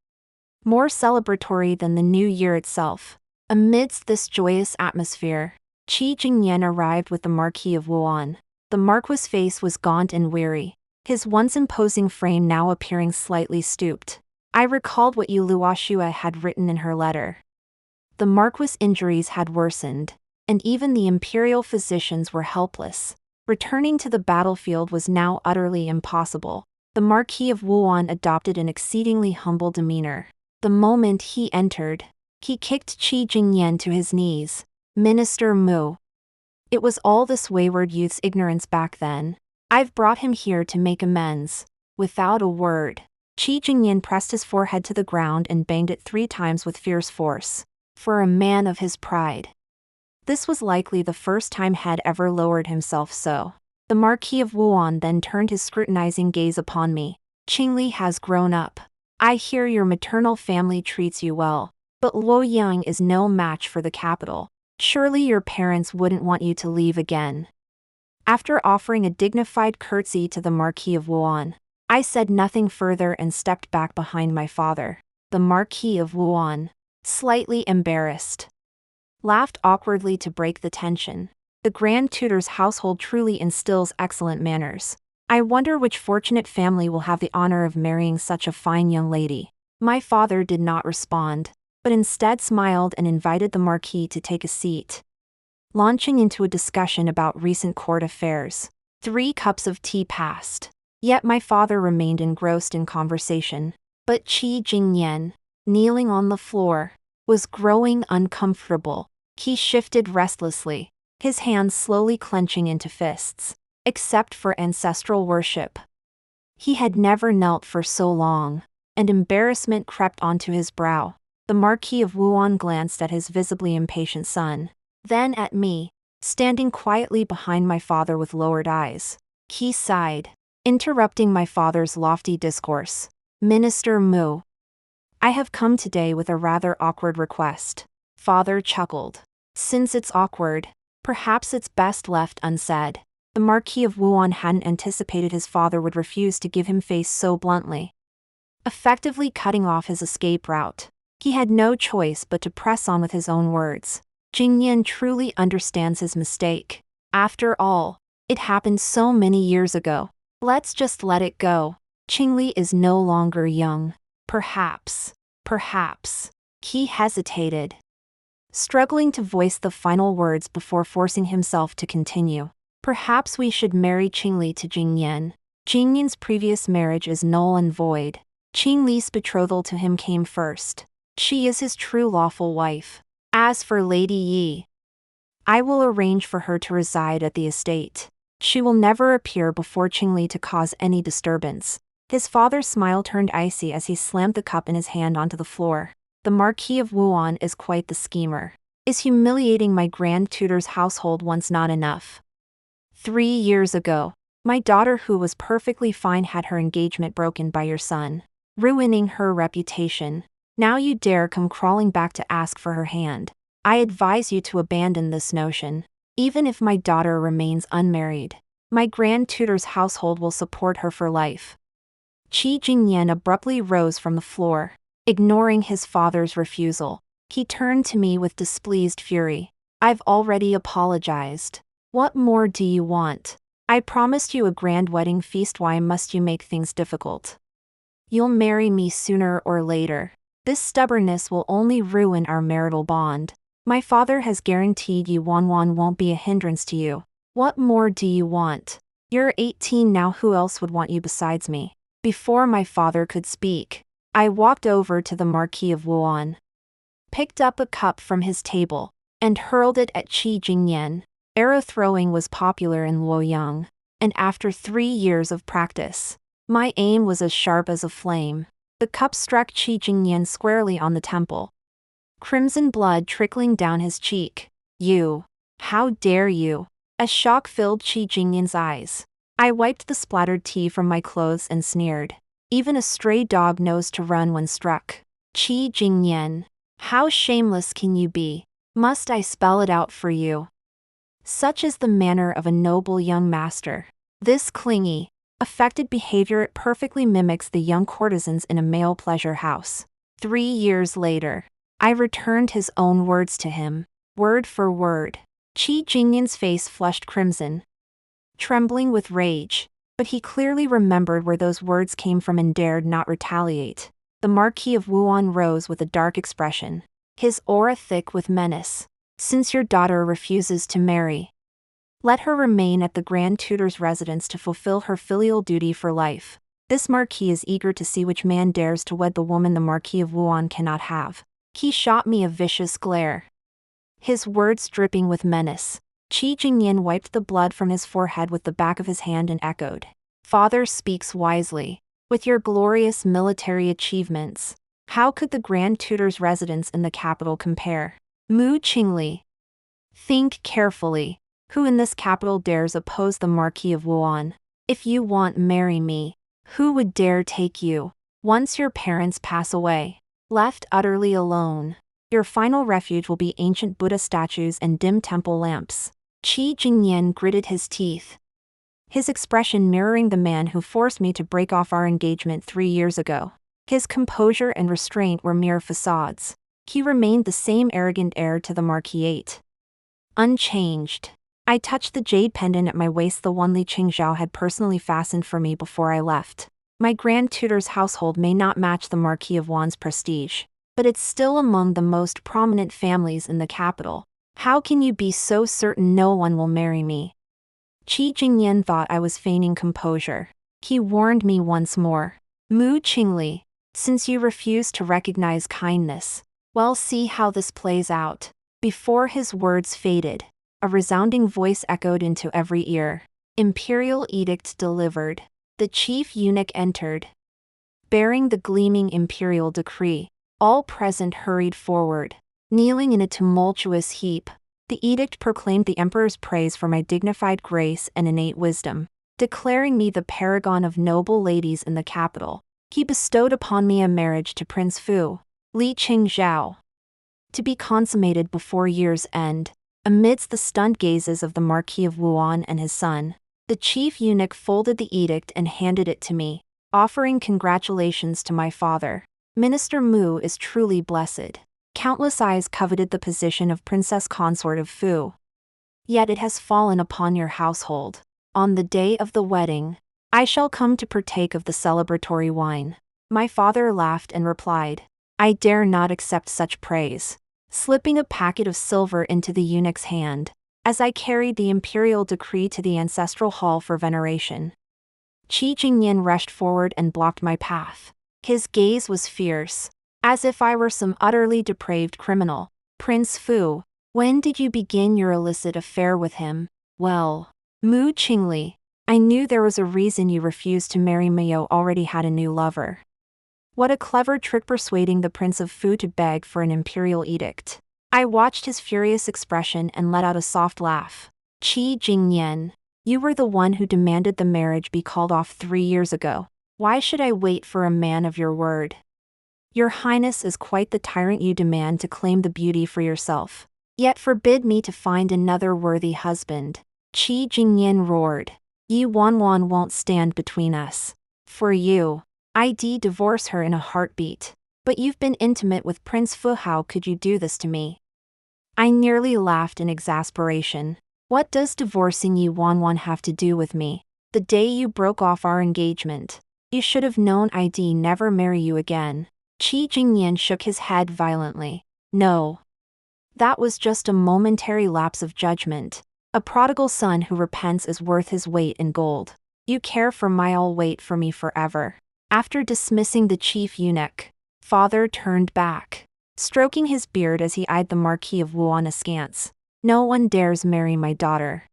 more celebratory than the new year itself. Amidst this joyous atmosphere, Qi Jingnian arrived with the Marquis of Wuan. The Marquis' face was gaunt and weary, his once imposing frame now appearing slightly stooped. I recalled what Yu Luoxua had written in her letter. The Marquis' injuries had worsened, and even the imperial physicians were helpless. Returning to the battlefield was now utterly impossible. The The Marquis of Wuan adopted an exceedingly humble demeanor. The moment he entered, he kicked Qi Jingnian to his knees. Minister Mu. It was all this wayward youth's ignorance back then. I've brought him here to make amends. Without a word, Qi Jingnian pressed his forehead to the ground and banged it 3 times with fierce force. For a man of his pride. This was likely the first time he had ever lowered himself so. The Marquis of Wuan then turned his scrutinizing gaze upon me. Qingli has grown up. I hear your maternal family treats you well, but Luoyang is no match for the capital. Surely your parents wouldn't want you to leave again. After offering a dignified curtsy to the Marquis of Wuan, I said nothing further and stepped back behind my father. The Marquis of Wuan, slightly embarrassed, laughed awkwardly to break the tension. The Grand Tutor's household truly instills excellent manners. I wonder which fortunate family will have the honor of marrying such a fine young lady. My father did not respond, but instead smiled and invited the Marquis to take a seat, launching into a discussion about recent court affairs. 3 cups of tea passed. Yet my father remained engrossed in conversation. But Qi Jingnian, kneeling on the floor, was growing uncomfortable. He shifted restlessly, his hands slowly clenching into fists. Except for ancestral worship, he had never knelt for so long, and embarrassment crept onto his brow. The Marquis of Wuan glanced at his visibly impatient son, then at me, standing quietly behind my father with lowered eyes. He sighed, interrupting my father's lofty discourse. Minister Mu. I have come today with a rather awkward request. Father chuckled. Since it's awkward, perhaps it's best left unsaid. The Marquis of Wuan hadn't anticipated his father would refuse to give him face so bluntly, effectively cutting off his escape route. He had no choice but to press on with his own words. Jingnian truly understands his mistake. After all, it happened so many years ago. Let's just let it go. Qingli is no longer young. Perhaps. He hesitated, struggling to voice the final words before forcing himself to continue. Perhaps we should marry Qingli to Jingnian. Jingnian's previous marriage is null and void. Qingli's betrothal to him came first. She is his true lawful wife. As for Lady Yi, I will arrange for her to reside at the estate. She will never appear before Qingli to cause any disturbance. His father's smile turned icy as he slammed the cup in his hand onto the floor. The Marquis of Wuan is quite the schemer. Is humiliating my Grand Tutor's household once not enough? 3 years ago, my daughter who was perfectly fine had her engagement broken by your son, ruining her reputation. Now you dare come crawling back to ask for her hand. I advise you to abandon this notion. Even if my daughter remains unmarried, my Grand Tutor's household will support her for life. Qi Jingnian abruptly rose from the floor, ignoring his father's refusal. He turned to me with displeased fury. I've already apologized. What more do you want? I promised you a grand wedding feast. Why must you make things difficult? You'll marry me sooner or later. This stubbornness will only ruin our marital bond. My father has guaranteed you Wanwan won't be a hindrance to you. What more do you want? You're 18 now. Who else would want you besides me? Before my father could speak, I walked over to the Marquis of Wuan, picked up a cup from his table, and hurled it at Qi Jingnian. Arrow throwing was popular in Luoyang, and after 3 years of practice, my aim was as sharp as a flame. The cup struck Qi Jingnian squarely on the temple, crimson blood trickling down his cheek. You! How dare you! A shock filled Qi Jingnian's eyes. I wiped the splattered tea from my clothes and sneered. Even a stray dog knows to run when struck. Qi Jingnian, how shameless can you be? Must I spell it out for you? Such is the manner of a noble young master. This clingy, affected behavior perfectly mimics the young courtesans in a male pleasure house. 3 years later, I returned his own words to him, word for word. Qi Jingnian's face flushed crimson, trembling with rage, but he clearly remembered where those words came from and dared not retaliate. The Marquis of Wuan rose with a dark expression, his aura thick with menace. Since your daughter refuses to marry, let her remain at the Grand Tutor's residence to fulfill her filial duty for life. This marquis is eager to see which man dares to wed the woman the Marquis of Wuan cannot have. He shot me a vicious glare, his words dripping with menace. Qi Jingnian wiped the blood from his forehead with the back of his hand and echoed, "Father speaks wisely. With your glorious military achievements, how could the Grand Tutor's residence in the capital compare? Mu Qingli, think carefully. Who in this capital dares oppose the Marquis of Wuan? If you want marry me, who would dare take you? Once your parents pass away, left utterly alone, your final refuge will be ancient Buddha statues and dim temple lamps." Qi Jingnian gritted his teeth, his expression mirroring the man who forced me to break off our engagement 3 years ago. His composure and restraint were mere facades. He remained the same arrogant heir to the marquisate, unchanged. I touched the jade pendant at my waist, the one Li Qingzhao had personally fastened for me before I left. My Grand Tutor's household may not match the Marquis of Wuan's prestige, but it's still among the most prominent families in the capital. How can you be so certain no one will marry me? Qi Jingnian thought I was feigning composure. He warned me once more. Mu Qingli, since you refuse to recognize kindness, well, see how this plays out. Before his words faded, a resounding voice echoed into every ear. Imperial edict delivered. The chief eunuch entered, bearing the gleaming imperial decree. All present hurried forward, kneeling in a tumultuous heap. The edict proclaimed the emperor's praise for my dignified grace and innate wisdom, declaring me the paragon of noble ladies in the capital. He bestowed upon me a marriage to Prince Fu, Li Qingzhao, to be consummated before year's end. Amidst the stunned gazes of the Marquis of Wuan and his son, the chief eunuch folded the edict and handed it to me, offering congratulations to my father. Minister Mu is truly blessed. Countless eyes coveted the position of princess consort of Fu. Yet it has fallen upon your household. On the day of the wedding, I shall come to partake of the celebratory wine. My father laughed and replied, I dare not accept such praise, slipping a packet of silver into the eunuch's hand, as I carried the imperial decree to the ancestral hall for veneration. Qi Jingnian rushed forward and blocked my path. His gaze was fierce, as if I were some utterly depraved criminal. Prince Fu, when did you begin your illicit affair with him? Well, Mu Qingli, I knew there was a reason you refused to marry me. You already had a new lover. What a clever trick, persuading the Prince of Fu to beg for an imperial edict. I watched his furious expression and let out a soft laugh. Qi Jingnian, you were the one who demanded the marriage be called off 3 years ago. Why should I wait for a man of your word? Your Highness is quite the tyrant. You demand to claim the beauty for yourself, yet forbid me to find another worthy husband. Qi Jingnian roared. Yi Wanwan won't stand between us. For you, I'd divorce her in a heartbeat. But you've been intimate with Prince Fu. How could you do this to me? I nearly laughed in exasperation. What does divorcing Yi Wanwan have to do with me? The day you broke off our engagement, you should have known I'd never marry you again. Qi Jingnian shook his head violently. No. That was just a momentary lapse of judgment. A prodigal son who repents is worth his weight in gold. You care for me, I'll wait for me forever. After dismissing the chief eunuch, father turned back, stroking his beard as he eyed the Marquis of Wuan askance. No one dares marry my daughter.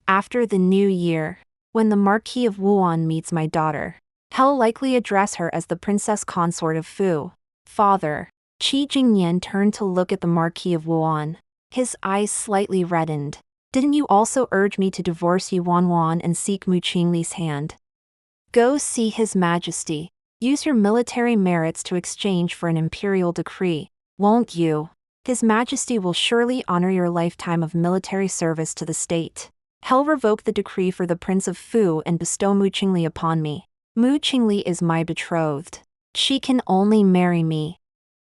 After the new year, when the Marquis of Wuan meets my daughter, he'll likely address her as the princess consort of Fu. Father. Qi Jingnian turned to look at the Marquis of Wuan. His eyes slightly reddened. Didn't you also urge me to divorce Yi Wanwan and seek Mu Qingli's hand? Go see His Majesty. Use your military merits to exchange for an imperial decree, won't you? His Majesty will surely honor your lifetime of military service to the state. He'll revoke the decree for the Prince of Fu and bestow Mu Qingli upon me. Mu Qingli is my betrothed. She can only marry me.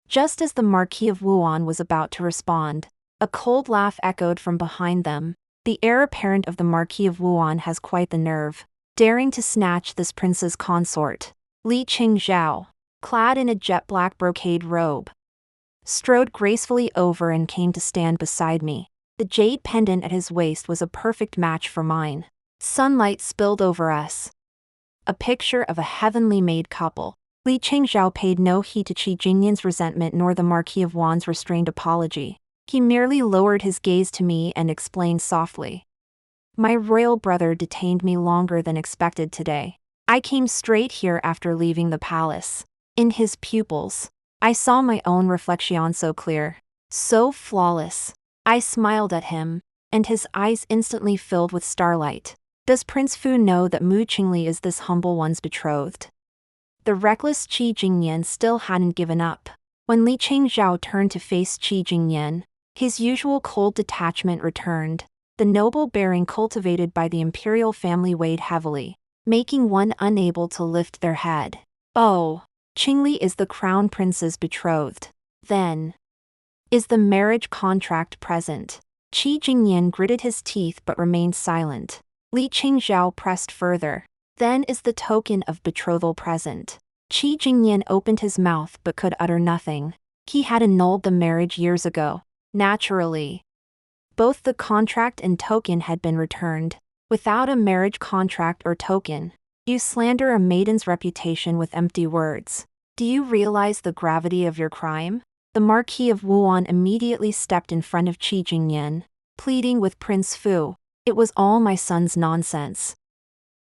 Just as the Marquis of Wuan was about to respond, a cold laugh echoed from behind them. The heir apparent of the Marquis of Wuan has quite the nerve, daring to snatch this prince's consort. Li Qingzhao, clad in a jet-black brocade robe, strode gracefully over and came to stand beside me. The jade pendant at his waist was a perfect match for mine. Sunlight spilled over us, a picture of a heavenly made couple. Li Chengzhao paid no heed to Qi Jingnian's resentment nor the Marquis of Wan's restrained apology. He merely lowered his gaze to me and explained softly. My royal brother detained me longer than expected today. I came straight here after leaving the palace. In his pupils, I saw my own reflection so clear, so flawless. I smiled at him, and his eyes instantly filled with starlight. Does Prince Fu know that Mu Qingli is this humble one's betrothed? The reckless Qi Jingnian still hadn't given up. When Li Chengzhao turned to face Qi Jingnian, his usual cold detachment returned. The noble bearing cultivated by the imperial family weighed heavily, making one unable to lift their head. Oh, Qingli is the crown prince's betrothed. Then, is the marriage contract present? Qi Jingnian gritted his teeth but remained silent. Li Chengzhao pressed further. Then is the token of betrothal present? Qi Jingnian opened his mouth but could utter nothing. He had annulled the marriage years ago. Naturally, both the contract and token had been returned. Without a marriage contract or token, you slander a maiden's reputation with empty words. Do you realize the gravity of your crime? The Marquis of Wuan immediately stepped in front of Qi Jingnian, pleading with Prince Fu. It was all my son's nonsense.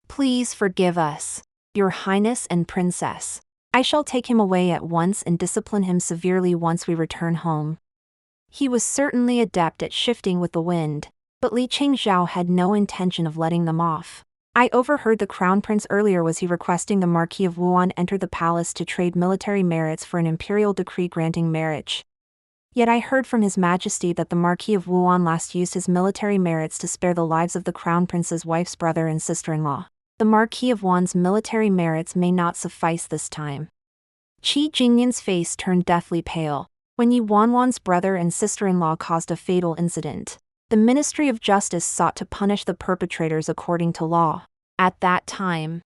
Please forgive us, Your Highness and Princess. I shall take him away at once and discipline him severely once we return home. He was certainly adept at shifting with the wind, but Li Chengzhao had no intention of letting them off. I overheard the crown prince earlier was he requesting the Marquis of Wuan enter the palace to trade military merits for an imperial decree granting marriage. Yet I heard from His Majesty that the Marquis of Wuan last used his military merits to spare the lives of the crown prince's wife's brother and sister-in-law. The Marquis of Wuan's military merits may not suffice this time. Qi Jingnian's face turned deathly pale. When Yi Wanwan's brother and sister-in-law caused a fatal incident, the Ministry of Justice sought to punish the perpetrators according to law. At that time,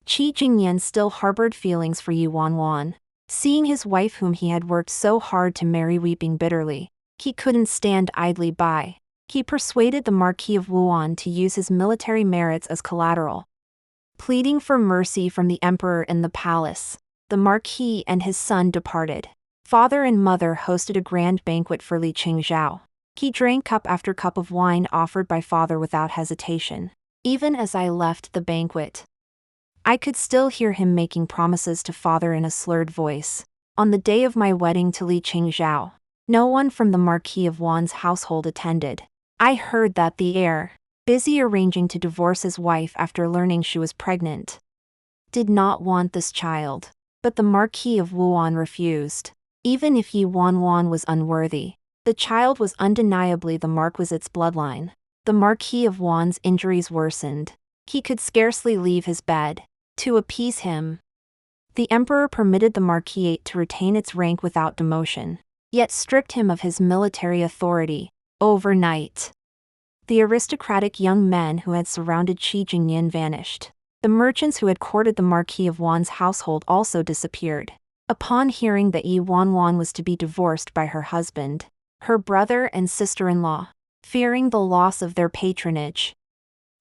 Qi Jingnian still harbored feelings for Yi Wanwan. Seeing his wife whom he had worked so hard to marry weeping bitterly, he couldn't stand idly by. He persuaded the Marquis of Wuan to use his military merits as collateral. Pleading for mercy from the emperor in the palace, the Marquis and his son departed. Father and mother hosted a grand banquet for Li Chengzhao. He drank cup after cup of wine offered by father without hesitation. Even as I left the banquet, I could still hear him making promises to father in a slurred voice. On the day of my wedding to Li Chengzhao, no one from the Marquis of Wan's household attended. I heard that the heir, busy arranging to divorce his wife after learning she was pregnant, did not want this child. But the Marquis of Wuan refused. Even if Yi Wanwan was unworthy, the child was undeniably the Marquisite's bloodline. The Marquis of Wan's injuries worsened. He could scarcely leave his bed. To appease him, the emperor permitted the Marquisate to retain its rank without demotion, yet stripped him of his military authority overnight. The aristocratic young men who had surrounded Qi Jingnian vanished. The merchants who had courted the Marquis of Wan's household also disappeared. Upon hearing that Yi Wanwan was to be divorced by her husband, her brother and sister-in-law, fearing the loss of their patronage,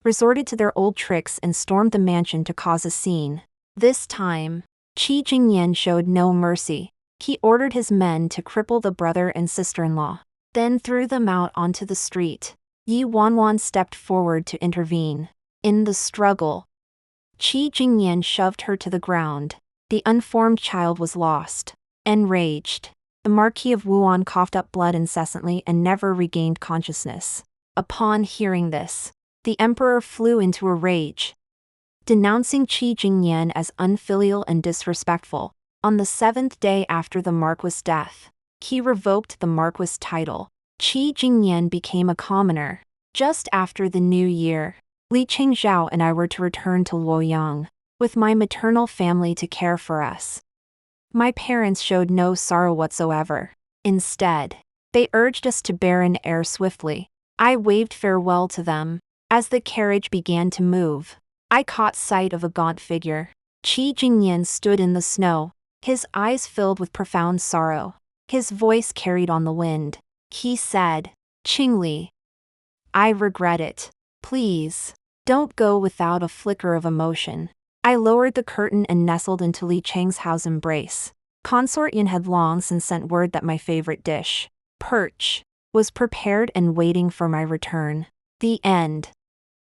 resorted to their old tricks and stormed the mansion to cause a scene. This time, Qi Jingnian showed no mercy. He ordered his men to cripple the brother and sister-in-law, then threw them out onto the street. Yi Wanwan stepped forward to intervene. In the struggle, Qi Jingnian shoved her to the ground. The unformed child was lost. Enraged, the Marquis of Wuan coughed up blood incessantly and never regained consciousness. Upon hearing this, the emperor flew into a rage, denouncing Qi Jingnian as unfilial and disrespectful. On the 7th day after the Marquis' death, he revoked the Marquis title. Qi Jingnian became a commoner. Just after the new year, Li Chengzhao and I were to return to Luoyang, with my maternal family to care for us. My parents showed no sorrow whatsoever. Instead, they urged us to bear an heir swiftly. I waved farewell to them. As the carriage began to move, I caught sight of a gaunt figure. Qi Jingnian stood in the snow, his eyes filled with profound sorrow. His voice carried on the wind. He said, "Qingli, I regret it. Please, don't go," without a flicker of emotion. I lowered the curtain and nestled into Li Chang's house embrace. Consort Yin had long since sent word that my favorite dish, perch, was prepared and waiting for my return. The end.